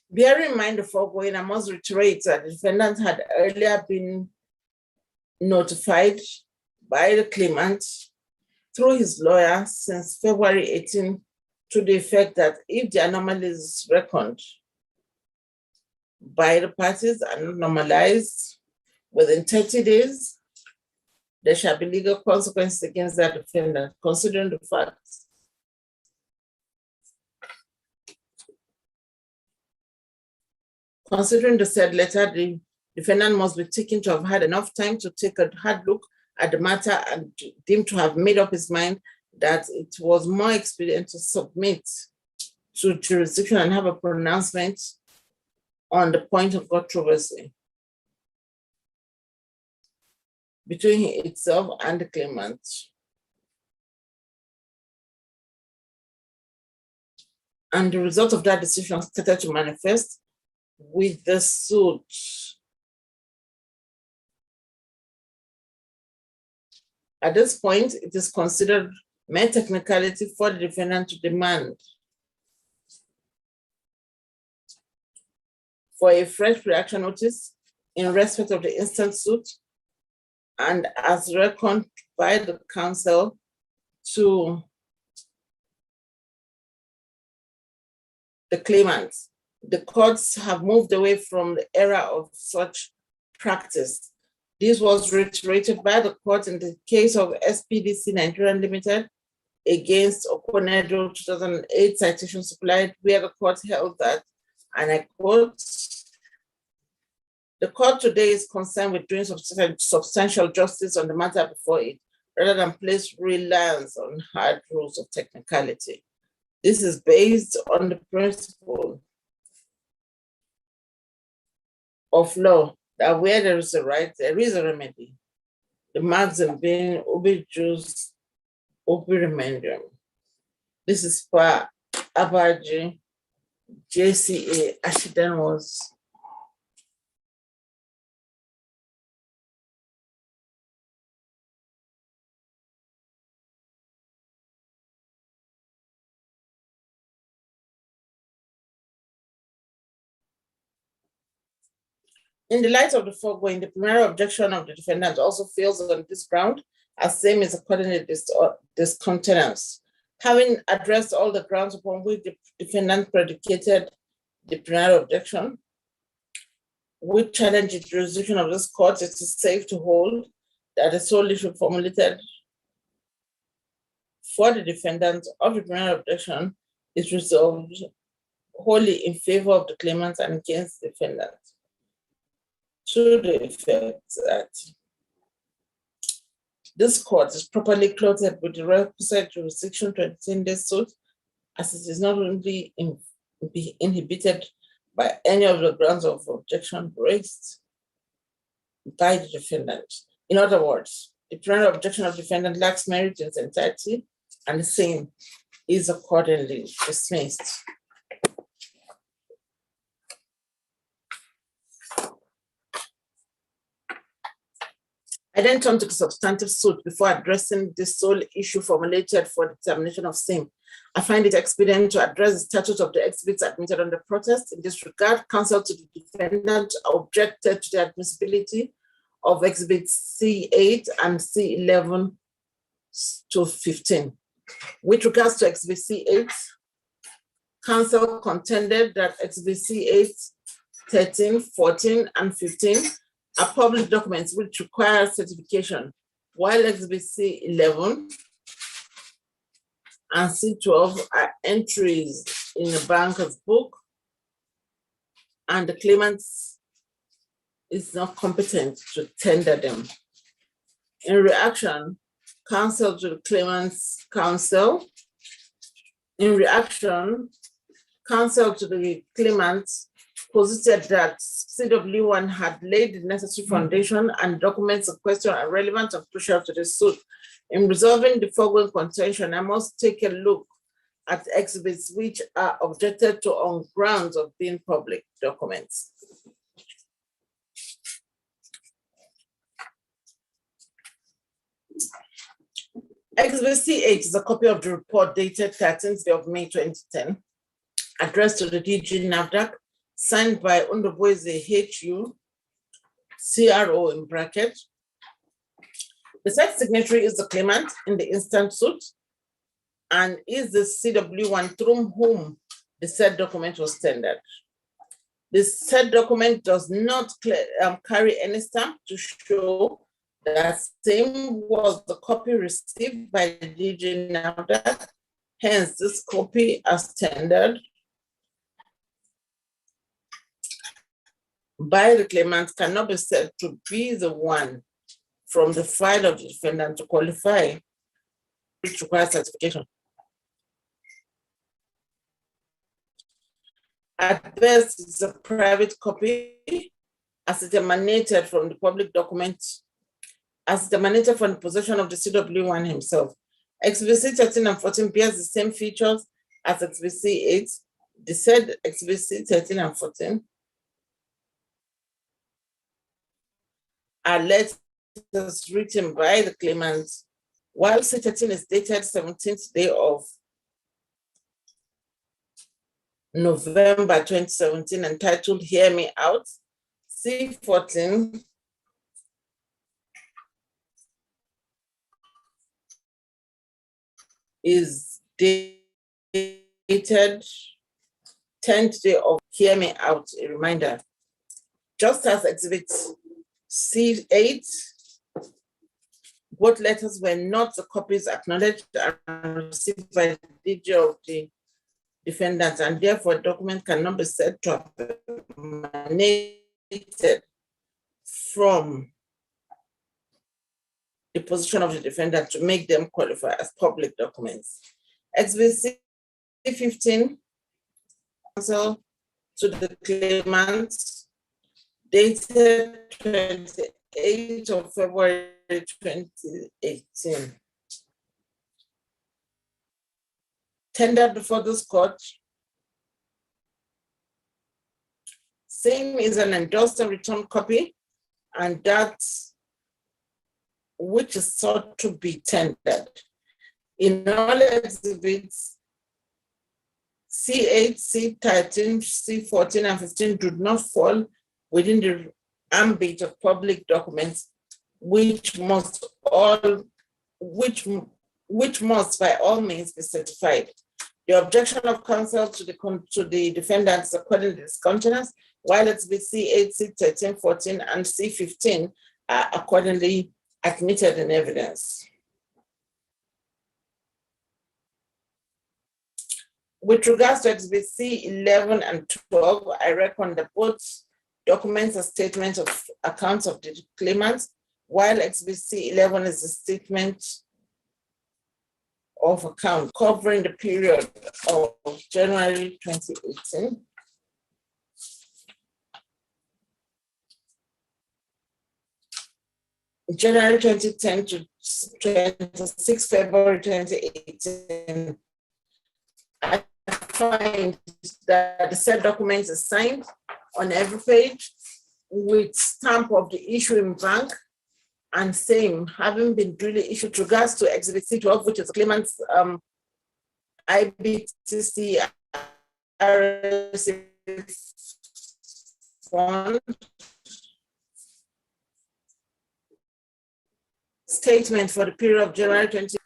[SPEAKER 1] Bearing in mind the foregoing, I must reiterate that the defendant had earlier been notified by the claimant through his lawyer since February 18 to the effect that if the anomalies reckoned by the parties are not normalized within 30 days, there shall be legal consequences against that defendant, considering the facts. Considering the said letter, the defendant must be taken to have had enough time to take a hard look at the matter and deemed to have made up his mind that it was more expedient to submit to jurisdiction and have a pronouncement on the point of controversy between itself and the claimant. And the result of that decision started to manifest with the suit. At this point, it is considered mere technicality for the defendant to demand for a fresh pre-action notice in respect of the instant suit, and as reckoned by the counsel to the claimant. The courts have moved away from the era of such practice. This was reiterated by the court in the case of SPDC Nigerian Limited against Okonedo 2008 citation supplied, where the court held that, and I quote, the court today is concerned with doing substantial justice on the matter before it, rather than place reliance on hard rules of technicality. This is based on the principle of law that where there is a right, there is a remedy. The maxim being ubi jus, ubi remedium. This is for Abaji, JCA, as she then was. In the light of the foregoing, the primary objection of the defendant also fails on this ground, as same is accordingly discontinuous. Having addressed all the grounds upon which the defendant predicated the primary objection, which challenge the jurisdiction of this court, it is safe to hold that the sole issue formulated for the defendant of the primary objection is resolved wholly in favor of the claimant and against the defendant, to the effect that this court is properly clothed with the requisite jurisdiction to entertain this suit, as it is not only be inhibited by any of the grounds of objection raised by the defendant. In other words, the primary objection of defendant lacks merit in its entirety, and the same is accordingly dismissed. I then turn to the substantive suit before addressing the sole issue formulated for determination of same. I find it expedient to address the status of the exhibits admitted under protest. In this regard, counsel to the defendant objected to the admissibility of exhibits C8 and C11 to 15. With regards to exhibit C8, counsel contended that exhibit C8, 13, 14, and 15 are public documents which require certification, while exhibit C11 and C12 are entries in a banker's book, and the claimant is not competent to tender them. In reaction, counsel to the claimant's counsel. In reaction, counsel to the claimant posited that CW1 had laid the necessary foundation and documents in question are relevant and crucial to the suit. In resolving the foregoing contention, I must take a look at exhibits which are objected to on grounds of being public documents. Exhibit C8 is a copy of the report dated 13th day of May 2010, addressed to the DG NAFDAC, signed by Undoboise HU, CRO in bracket. The said signatory is the claimant in the instant suit and is the CW1 through whom the said document was tendered. The said document does not carry any stamp to show that same was the copy received by the DG NAFDAC. Hence, this copy as tendered by the claimant cannot be said to be the one from the file of the defendant to qualify, which requires certification. At best, it's a private copy as it emanated from the public document, as it emanated from the possession of the CW1 himself. Exhibit C 13 and 14 bears the same features as Exhibit C8. The said Exhibit C 13 and 14 are letters written by the claimant, while C13 is dated 17th day of November 2017, entitled Hear Me Out. C14 is dated 10th day of Hear Me Out, a reminder. Just as Exhibit C8, both letters were not the copies acknowledged and received by the DG of the defendant, and therefore a document cannot be said to have emanated from the position of the defendant to make them qualify as public documents. Exhibit C15, counsel to the claimant, dated 28th of February 2018. Tendered before this court. Same is an endorsed and returned copy, and that which is sought to be tendered. In all exhibits, C8, C13, C14, and 15 do not fall within the ambit of public documents, which must by all means be certified. The objection of counsel to the defendant is accordingly discountenanced, while exhibit C8, C13, 14, and C15 are accordingly admitted in evidence. With regards to Exhibit C 11 and 12, I reckon that both documents are statements of accounts of the claimants, while Exhibit C 11 is a statement of account covering the period of January 2018. January 2010 to 26 February 2018. I find that the said document is signed on every page with stamp of the issuing bank and same having been duly issued regards to Exhibit C12, which is the claimant's IBTC RSA fund statement for the period of January 20.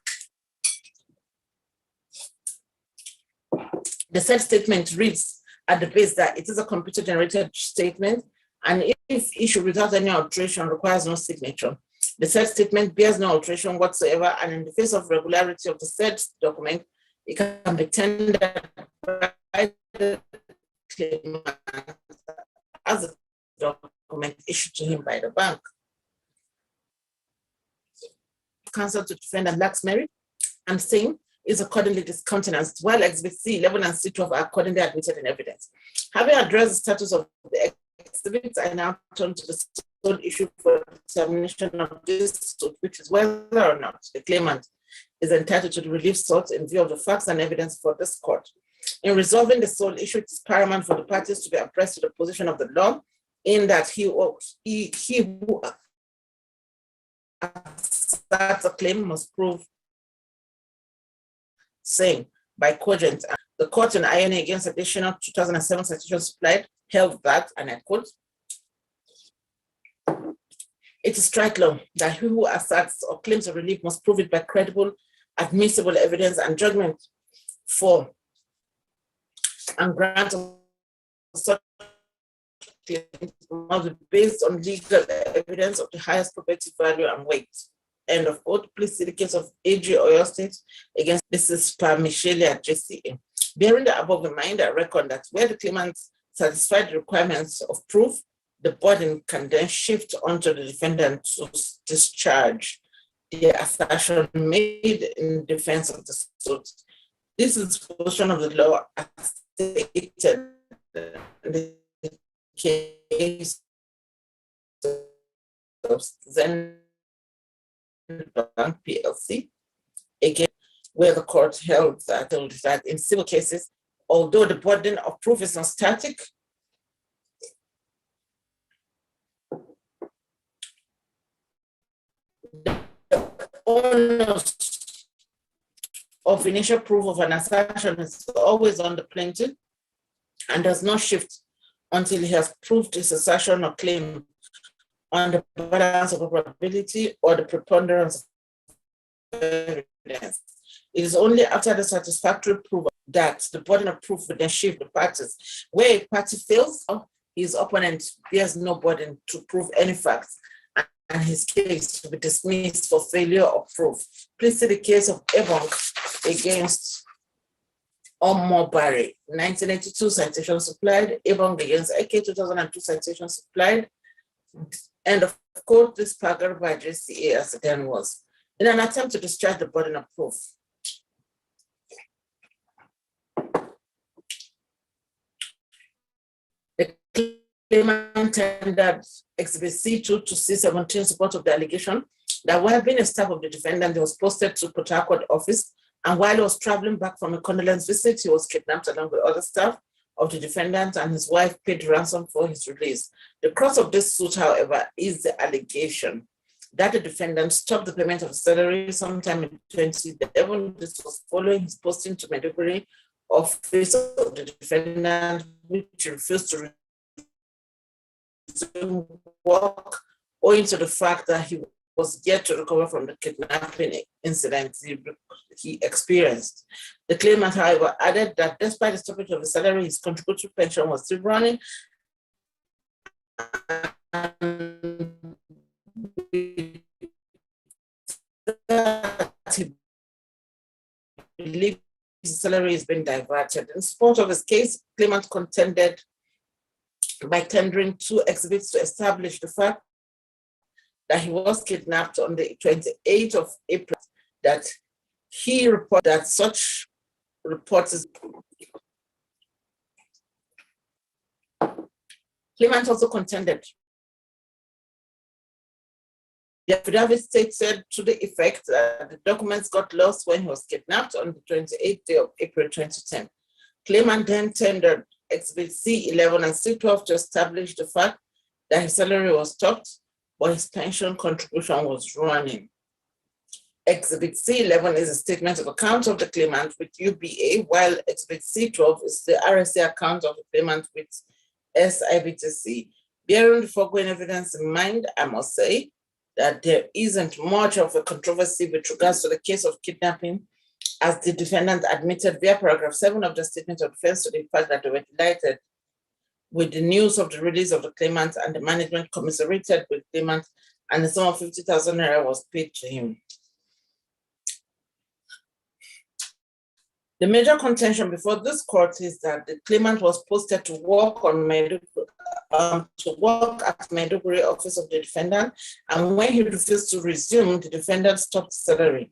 [SPEAKER 1] The said statement reads at the base that it is a computer-generated statement, and if issued without any alteration, requires no signature. The said statement bears no alteration whatsoever, and in the face of regularity of the said document, it can be tendered by the claimant as a document issued to him by the bank. Counsel to defendant lacks merit and same is accordingly discountenanced, while Exhibit C 11 and C12 are accordingly admitted in evidence. Having addressed the status of the exhibits, I now turn to the sole issue for determination of this suit, which is whether or not the claimant is entitled to the relief sought in view of the facts and evidence for this court. In resolving the sole issue, it is paramount for the parties to be abreast to the position of the law, in that he who asserts a claim must prove same by cogent. The court in INA against additional 2007 citation supplied held that, and I quote, it is strike law that he who asserts or claims a relief must prove it by credible, admissible evidence and judgment for and grant of such claims must be based on legal evidence of the highest probative value and weight. End of quote. Please see the case of AG Oyo State against Mrs. Michelia at JCA. Bearing the above in mind, I reckon that where the claimant satisfied the requirements of proof, the burden can then shift onto the defendant to discharge the assertion made in defense of the suit. This is the position of the law as stated in the case of Zen Bank PLC, again, where the court held that in civil cases, although the burden of proof is not static, the onus of initial proof of an assertion is always on the plaintiff and does not shift until he has proved his assertion or claim on the balance of probability or the preponderance of evidence. It is only after the satisfactory proof that the burden of proof will then shift the parties. Where a party fails, his opponent bears no burden to prove any facts, and his case will be dismissed for failure of proof. Please see the case of Ebong against Omobari, 1982 citation supplied, Ebong against AK 2002 citation supplied. End of quote. This paragraph by JCA as it then was, in an attempt to discharge the burden of proof. The claimant tendered Exhibit C2 to C17 in support of the allegation that while being a staff of the defendant, he was posted to Port Harcourt office, and while he was traveling back from a condolence visit, he was kidnapped along with other staff of the defendant, and his wife paid ransom for his release. The crux of this suit, however, is the allegation that the defendant stopped the payment of salary sometime in 2011. This was following his posting to Maiduguri office of the defendant, which refused to resume work owing to the fact that he was yet to recover from the kidnapping incident he experienced. The claimant, however, added that despite the stoppage of his salary, his contributory pension was still running. He believed his salary is being diverted. In support of his case, claimant contended by tendering 2 exhibits to establish the fact that he was kidnapped on the 28th of April, that he reported that such reports. Claimant also contended. The affidavit stated to the effect that the documents got lost when he was kidnapped on the 28th day of April 2010. Claimant then tendered Exhibit C11 and C12 to establish the fact that his salary was stopped, but his pension contribution was running. Exhibit C11 is a statement of account of the claimant with UBA, while Exhibit C12 is the RSA account of the claimant with SIBTC. Bearing the foregoing evidence in mind, I must say that there isn't much of a controversy with regards to the case of kidnapping, as the defendant admitted via paragraph 7 of the statement of defense to the fact that they were delighted with the news of the release of the claimant, and the management commiserated with the claimant, and the sum of 50,000 naira was paid to him. The major contention before this court is that the claimant was posted to work on at Maiduguri office of the defendant, and when he refused to resume, the defendant stopped salary.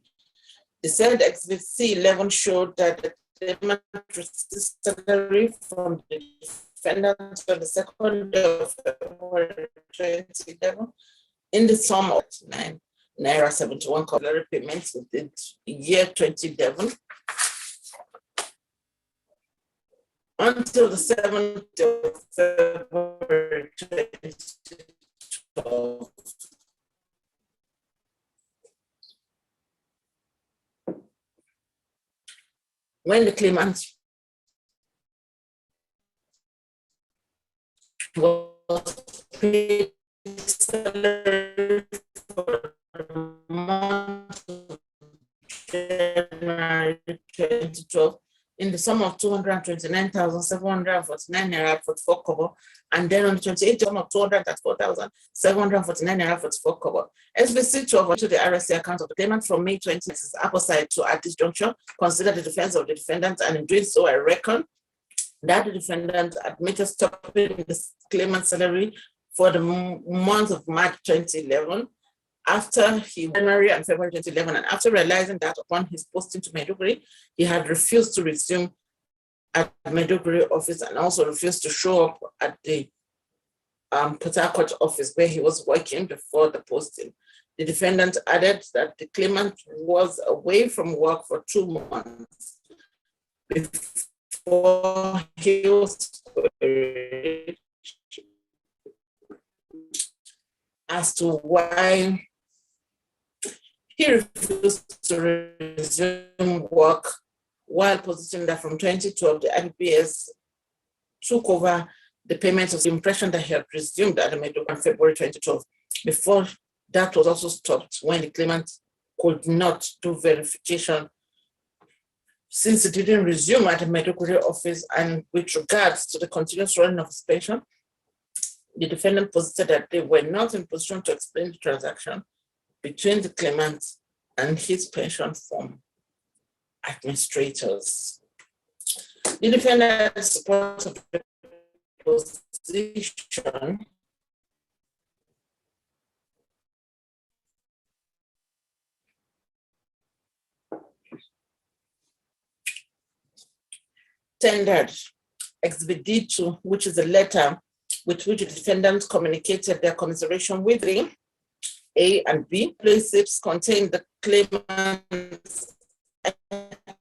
[SPEAKER 1] The said Exhibit C11 showed that the claimant received salary from the defendant on the 2nd day of February 2011 in the sum of 9 naira 71 salary payments within the year 2011. Until the 7th of February 2012. When the claimant was paid salary for the month of January 2012, in the sum of 229,749 naira 44 kobo, and then on the 28th sum of 234,749 naira 44 kobo. SBC 12 to the RSA account of the claimant from May 20 is apposite to at this juncture consider the defense of the defendant, and in doing so, I reckon that the defendant admitted stopping the claimant's salary for the month of March 2011. After January and February 2011, and after realizing that upon his posting to Maiduguri, he had refused to resume at the Maiduguri office and also refused to show up at the Port Harcourt office where he was working before the posting. The defendant added that the claimant was away from work for 2 months before he was as to why he refused to resume work, while positing that from 2012, the IPS took over the payment of the impression that he had resumed at the Maiduguri in February 2012. Before that was also stopped when the claimant could not do verification since he didn't resume at the Maiduguri office, and with regards to the continuous running of his pension, the defendant posited that they were not in position to explain the transaction between the claimant and his pension fund administrators. The defendant supported the position tendered Exhibit D2, which is a letter with which the defendants communicated their commiseration with the A and B. Places contain the claimant's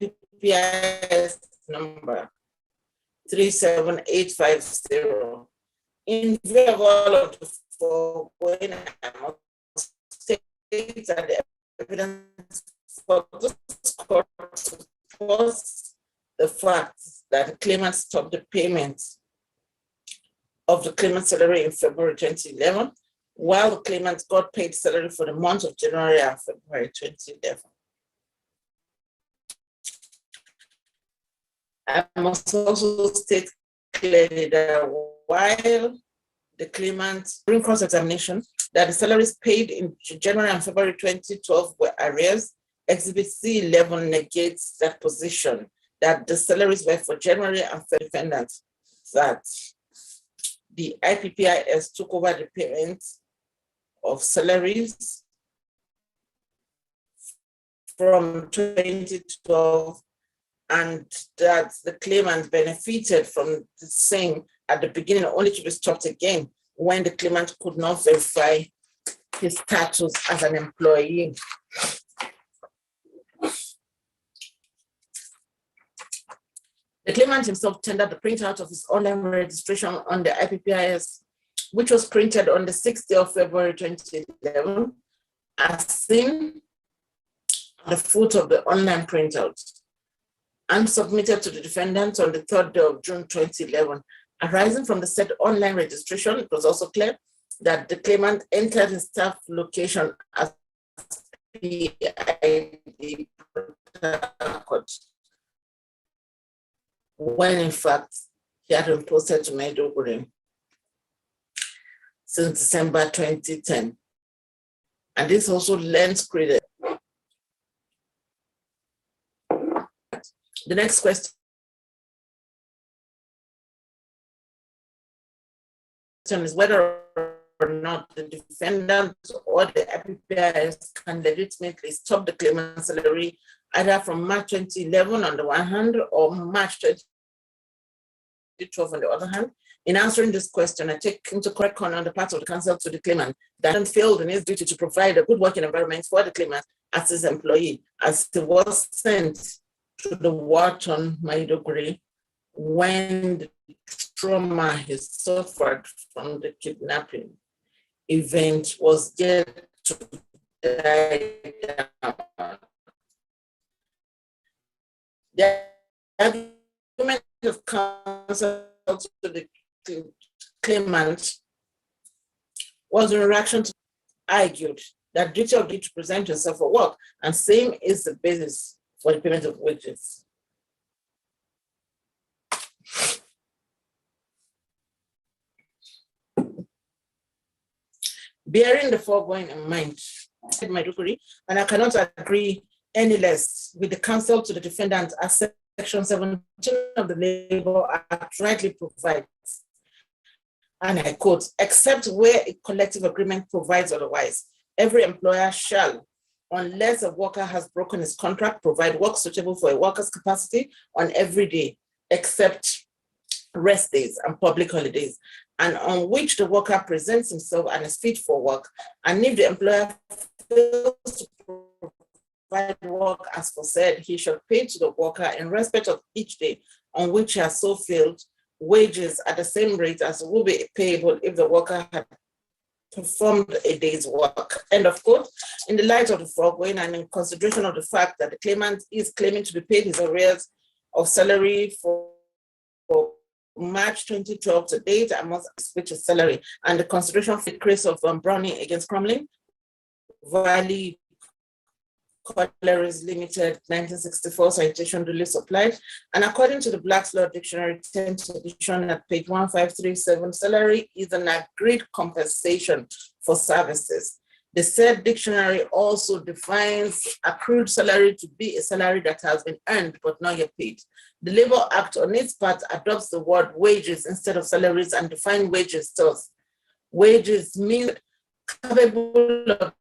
[SPEAKER 1] PPIS number 37850. In view of all of the foregoing, I must state that the evidence for this court supports the fact that the claimant stopped the payment of the claimant's salary in February 2011, while the claimant got paid salary for the month of January and February 2011. I must also state clearly that while the claimant, during cross-examination, that the salaries paid in January and February 2012 were arrears, Exhibit C11 negates that position. that the salaries were for January and February defendants, that the IPPIS took over the payment of salaries from 2012, and that the claimant benefited from the same at the beginning, only to be stopped again when the claimant could not verify his status as an employee. The claimant himself tendered the printout of his online registration on the IPPIS, which was printed on the 6th day of February 2011, as seen at the foot of the online printout, and submitted to the defendant on the 3rd day of June 2011. Arising from the said online registration, it was also clear that the claimant entered his staff location as PID when in fact he had been posted to Maiduguri since December 2010. And this also lends credit. The next question is whether or not the defendant or the IPPIS can legitimately stop the claimant's salary either from March 2011 on the one hand or March 2012 on the other hand. In answering this question, I take into correct on the part of the counsel to the claimant that failed in his duty to provide a good working environment for the claimant as his employee, as he was sent to the Wharton, Maiduguri, when the trauma he suffered from the kidnapping event was yet to die down. The argument of counsel to the claimant was in reaction to argued that duty of duty to present yourself for work, and same is the basis for the payment of wages. Bearing the foregoing in mind, Maiduguri, and I cannot agree any less with the counsel to the defendant as Section 17 of the Labour Act rightly provides, and I quote, except where a collective agreement provides otherwise, every employer shall, unless a worker has broken his contract, provide work suitable for a worker's capacity on every day, except rest days and public holidays, and on which the worker presents himself and is fit for work. And if the employer fails to provide work as foresaid, he shall pay to the worker in respect of each day on which he has so failed wages at the same rate as will be payable if the worker had performed a day's work. End of quote. In the light of the foregoing and in consideration of the fact that the claimant is claiming to be paid his arrears of salary for March 2012 to date, I must switch his salary, and the consideration of the case of Browning against Crumlin, Valley Collieries Limited, 1964, citation duly supplied. And according to the Black's Law Dictionary, 10th edition at page 1537, salary is an agreed compensation for services. The said dictionary also defines accrued salary to be a salary that has been earned but not yet paid. The Labour Act on its part adopts the word wages instead of salaries and defines wages thus. Wages mean capable of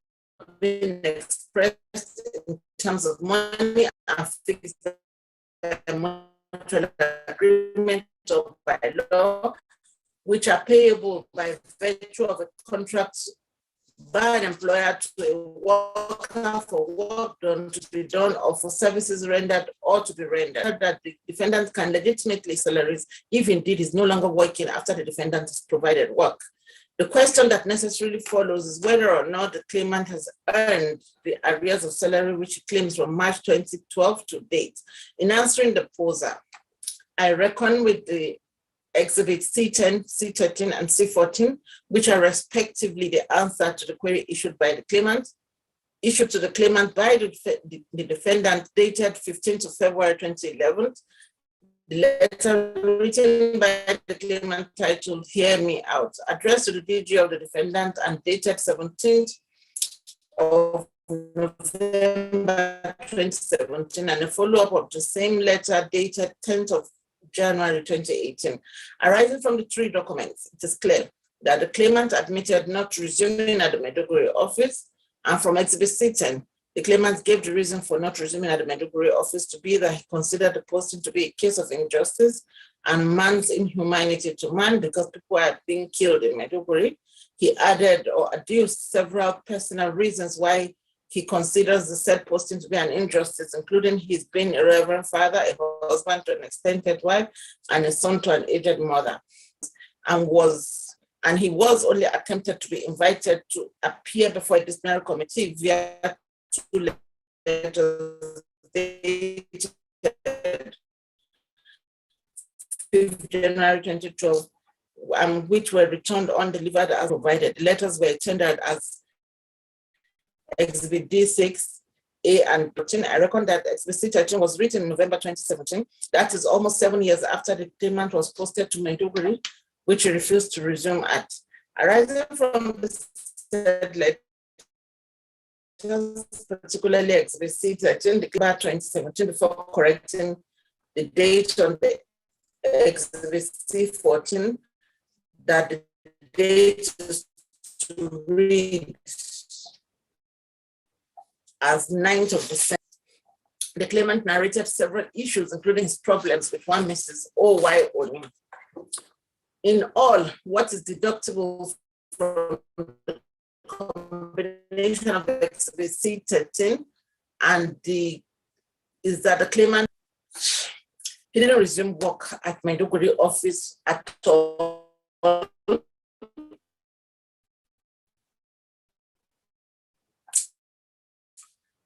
[SPEAKER 1] being expressed in terms of money and fixed by mutual agreement or by law, which are payable by virtue of a contract by an employer to a worker for work done to be done or for services rendered or to be rendered, that the defendant can legitimately salaries if indeed is no longer working after the defendant has provided work. The question that necessarily follows is whether or not the claimant has earned the arrears of salary which he claims from March 2012 to date. In answering the poser, I reckon with the exhibits C10, C13, and C14, which are respectively the answer to the query issued by the claimant, issued to the claimant by the defendant dated 15th of February 2011, the letter written by the claimant titled "Hear Me Out," addressed to the DG of the defendant and dated 17th of November 2017 and a follow-up of the same letter dated 10th of January 2018. Arising from the three documents, it is clear that the claimant admitted not resuming at the Maiduguri office, and from Exhibit C10, the claimant gave the reason for not resuming at the Maiduguri office to be that he considered the posting to be a case of injustice and man's inhumanity to man because people are being killed in Maiduguri. He added or adduced several personal reasons why he considers the said posting to be an injustice, including his being a reverend father, a husband to an extended wife, and a son to an aged mother, and he was only attempted to be invited to appear before a disciplinary committee via two letters dated 5th January 2012, which were returned undelivered as provided. The letters were tendered as Exhibit D6, A, and 13. I reckon that Exhibit C13 was written in November 2017. That is almost 7 years after the claimant was posted to Maiduguri, which he refused to resume at. Arising from the said letters, particularly Exhibit C13, December 2017, before correcting the date on the Exhibit C14, that the date is to read as 9th of December. The claimant narrated several issues, including his problems with one Mrs. O.Y. Oni. In all, what is deductible from the combination of Exhibit C13 and is that the claimant, he didn't resume work at Maiduguri office at all.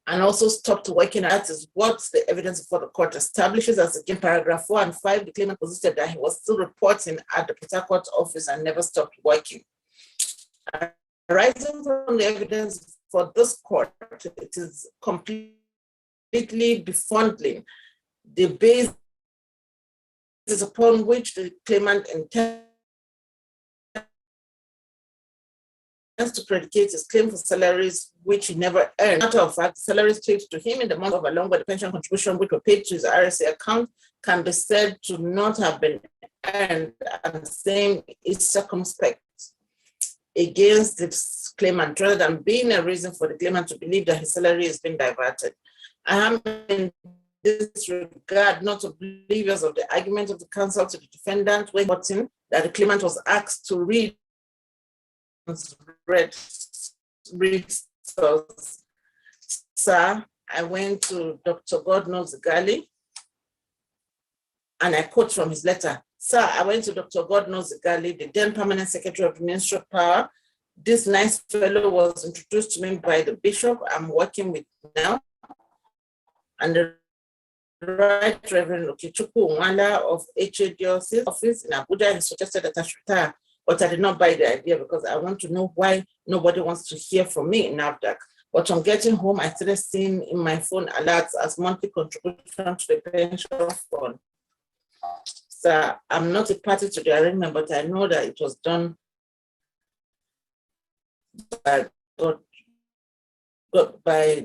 [SPEAKER 1] And also stopped working. That is what the evidence before the court establishes. As again, paragraph 4 and 5, the claimant posited that he was still reporting at the Port Harcourt office and never stopped working. Arising from the evidence for this court, it is completely befundling the basis upon which the claimant intends to predicate his claim for salaries which he never earned. Matter of fact, salaries paid to him in the month of along with the pension contribution which were paid to his RSA account can be said to not have been earned, and same is circumspect against this claimant rather than being a reason for the claimant to believe that his salary has been diverted. I am in this regard not oblivious of the argument of the counsel to the defendant when that the claimant was asked to read Sir, I went to Dr. God knows Gali, and I quote from his letter. Sir, I went to Dr. God knows Gali, the then permanent secretary of the Ministry of Power. This nice fellow was introduced to me by the bishop I'm working with now, and the Right Reverend Okechukwu Nwala of HA Diocese office in Abuja. He suggested that I should retire, but I did not buy the idea because I want to know why nobody wants to hear from me in NAFDAC. But on getting home, I started seeing in my phone alerts as monthly contribution to the pension fund. So I'm not a party to the arrangement, but I know that it was done by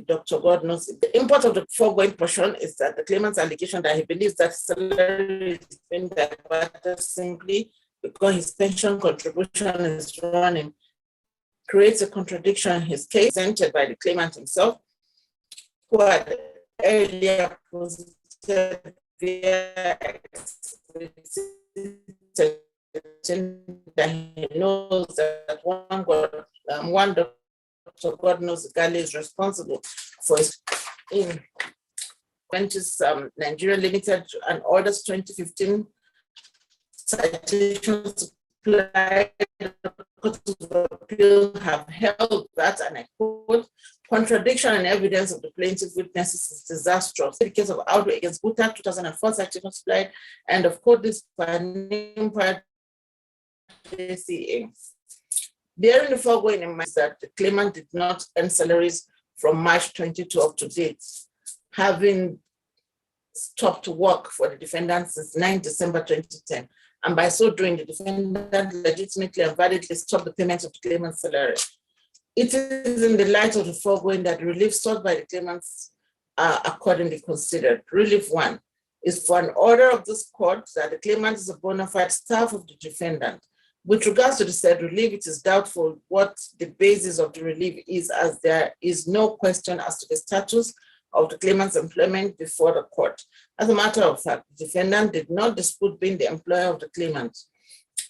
[SPEAKER 1] Dr. God knows. The import of the foregoing portion is that the claimant's allegation that he believes that salary is being diverted simply because his pension contribution is running creates a contradiction in his case presented by the claimant himself, who had earlier posited via that he knows that one Dr. God knows Gali is responsible for his in Nigeria Limited and orders 2015 citations supplied. The Court of Appeal have held that, and I quote, contradiction and evidence of the plaintiff witnesses is disastrous. In the case of outrage against Buta, 2004 citation supplied, and of course this by name prior JCA. Bearing the foregoing in mind that the claimant did not earn salaries from March 2012 to date, having stopped work for the defendant since 9 December 2010, and by so doing, the defendant legitimately and validly stopped the payment of the claimant's salary. It is in the light of the foregoing that relief sought by the claimants are accordingly considered. Relief 1 is for an order of this court that the claimant is a bona fide staff of the defendant. With regards to the said relief, it is doubtful what the basis of the relief is, as there is no question as to the status of the claimant's employment before the court. As a matter of fact, the defendant did not dispute being the employer of the claimant,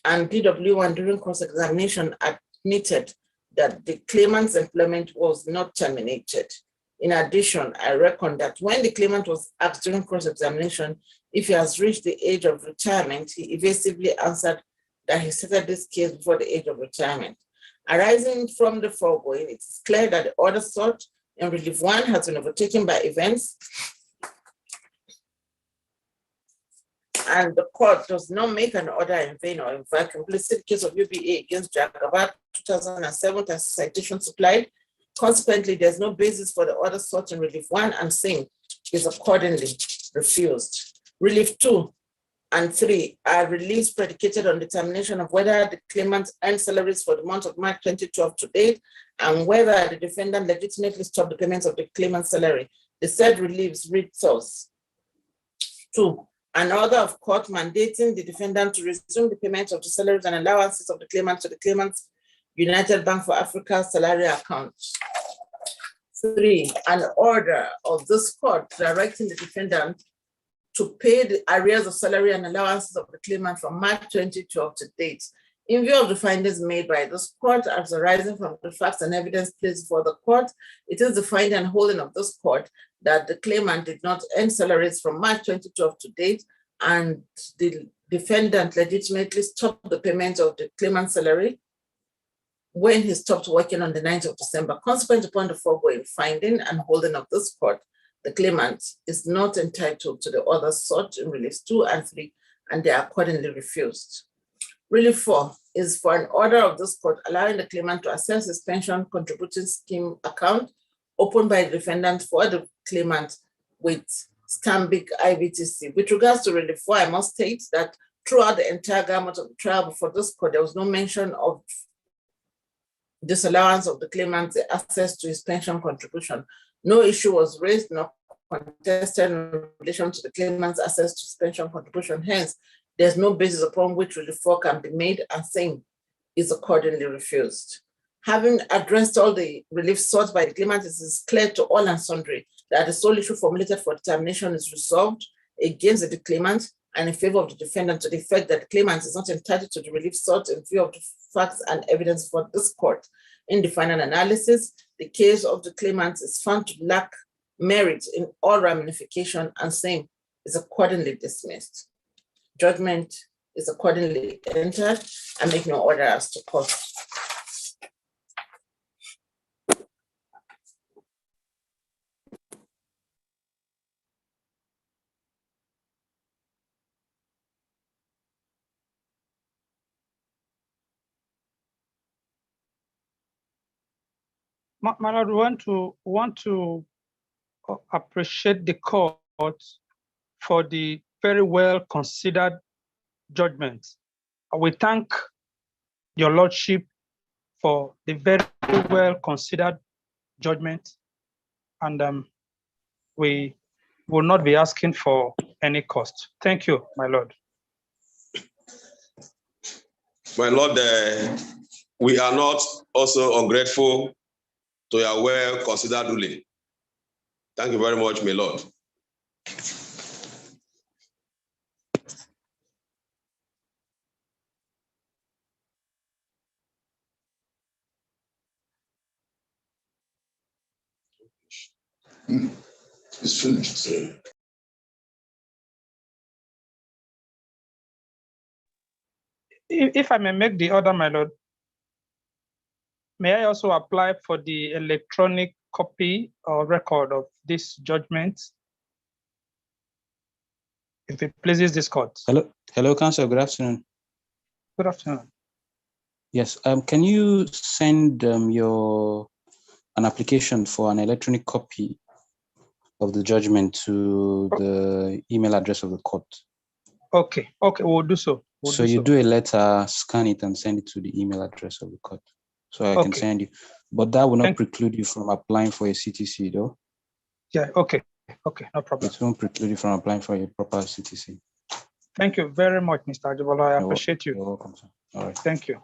[SPEAKER 1] and DW1 during cross-examination admitted that the claimant's employment was not terminated. In addition, I reckon that when the claimant was asked during cross-examination if he has reached the age of retirement, he evasively answered that he settled this case before the age of retirement. Arising from the foregoing, it is clear that the order sought in Relief 1 has been overtaken by events, and the court does not make an order in vain or in vacuum. Please see the case of UBA against Jagabat 2007 as citation supplied. Consequently, there's no basis for the order sought in Relief 1, and same is accordingly refused. Relief 2 and 3 are reliefs predicated on determination of whether the claimant earned salaries for the month of March 2012 to date, and whether the defendant legitimately stopped the payments of the claimant's salary. The said reliefs read thus. 2. An order of court mandating the defendant to resume the payment of the salaries and allowances of the claimant to the claimant's United Bank for Africa salary account. 3. An order of this court directing the defendant to pay the arrears of salary and allowances of the claimant from March 2012 to date. In view of the findings made by this court as arising from the facts and evidence placed before the court, it is the finding and holding of this court that the claimant did not earn salaries from March 2012 to date, and the defendant legitimately stopped the payment of the claimant's salary when he stopped working on the 9th of December. Consequent upon the foregoing finding and holding of this court, the claimant is not entitled to the orders sought in Reliefs 2 and 3, and they are accordingly refused. Relief 4 is for an order of this court allowing the claimant to access his pension contributing scheme account opened by the defendant for the claimant with Stanbic IBTC. With regards to Relief 4, I must state that throughout the entire gamut of the trial before this court, there was no mention of disallowance of the claimant's access to his pension contribution. No issue was raised nor contested in relation to the claimant's access to his pension contribution. Hence, there's no basis upon which Relief 4 can be made, and same is accordingly refused. Having addressed all the relief sought by the claimant, it is clear to all and sundry that the sole issue formulated for determination is resolved against the claimant and in favor of the defendant, to the effect that the claimant is not entitled to the relief sought in view of the facts and evidence for this court. In the final analysis, the case of the claimant is found to lack merit in all ramification, and same is accordingly dismissed. Judgment is accordingly entered. I make no order as to court.
[SPEAKER 7] My Lord, we want to appreciate the court for the very well considered judgment. We thank your Lordship for the very well considered judgment, and we will not be asking for any cost. Thank you, my Lord.
[SPEAKER 6] My Lord, we are not also ungrateful to your well-considered ruling. Thank you very much, my Lord.
[SPEAKER 3] It's finished.
[SPEAKER 7] If I may make the order, my Lord, may I also apply for the electronic copy or record of this judgment, if it pleases this court?
[SPEAKER 4] Hello, Council. Good afternoon.
[SPEAKER 7] Good afternoon.
[SPEAKER 4] Yes. Can you send an application for an electronic copy of the judgment to the email address of the court?
[SPEAKER 7] Okay. We'll do so.
[SPEAKER 4] So you do a letter, scan it, and send it to the email address of the court. So I can send you. But that will not preclude you from applying for a CTC, though.
[SPEAKER 7] Yeah, okay, no problem.
[SPEAKER 4] It won't preclude you from applying for a proper CTC.
[SPEAKER 7] Thank you very much, Mr. Ajibola. I appreciate you.
[SPEAKER 4] You're welcome, sir. All right.
[SPEAKER 7] Thank you.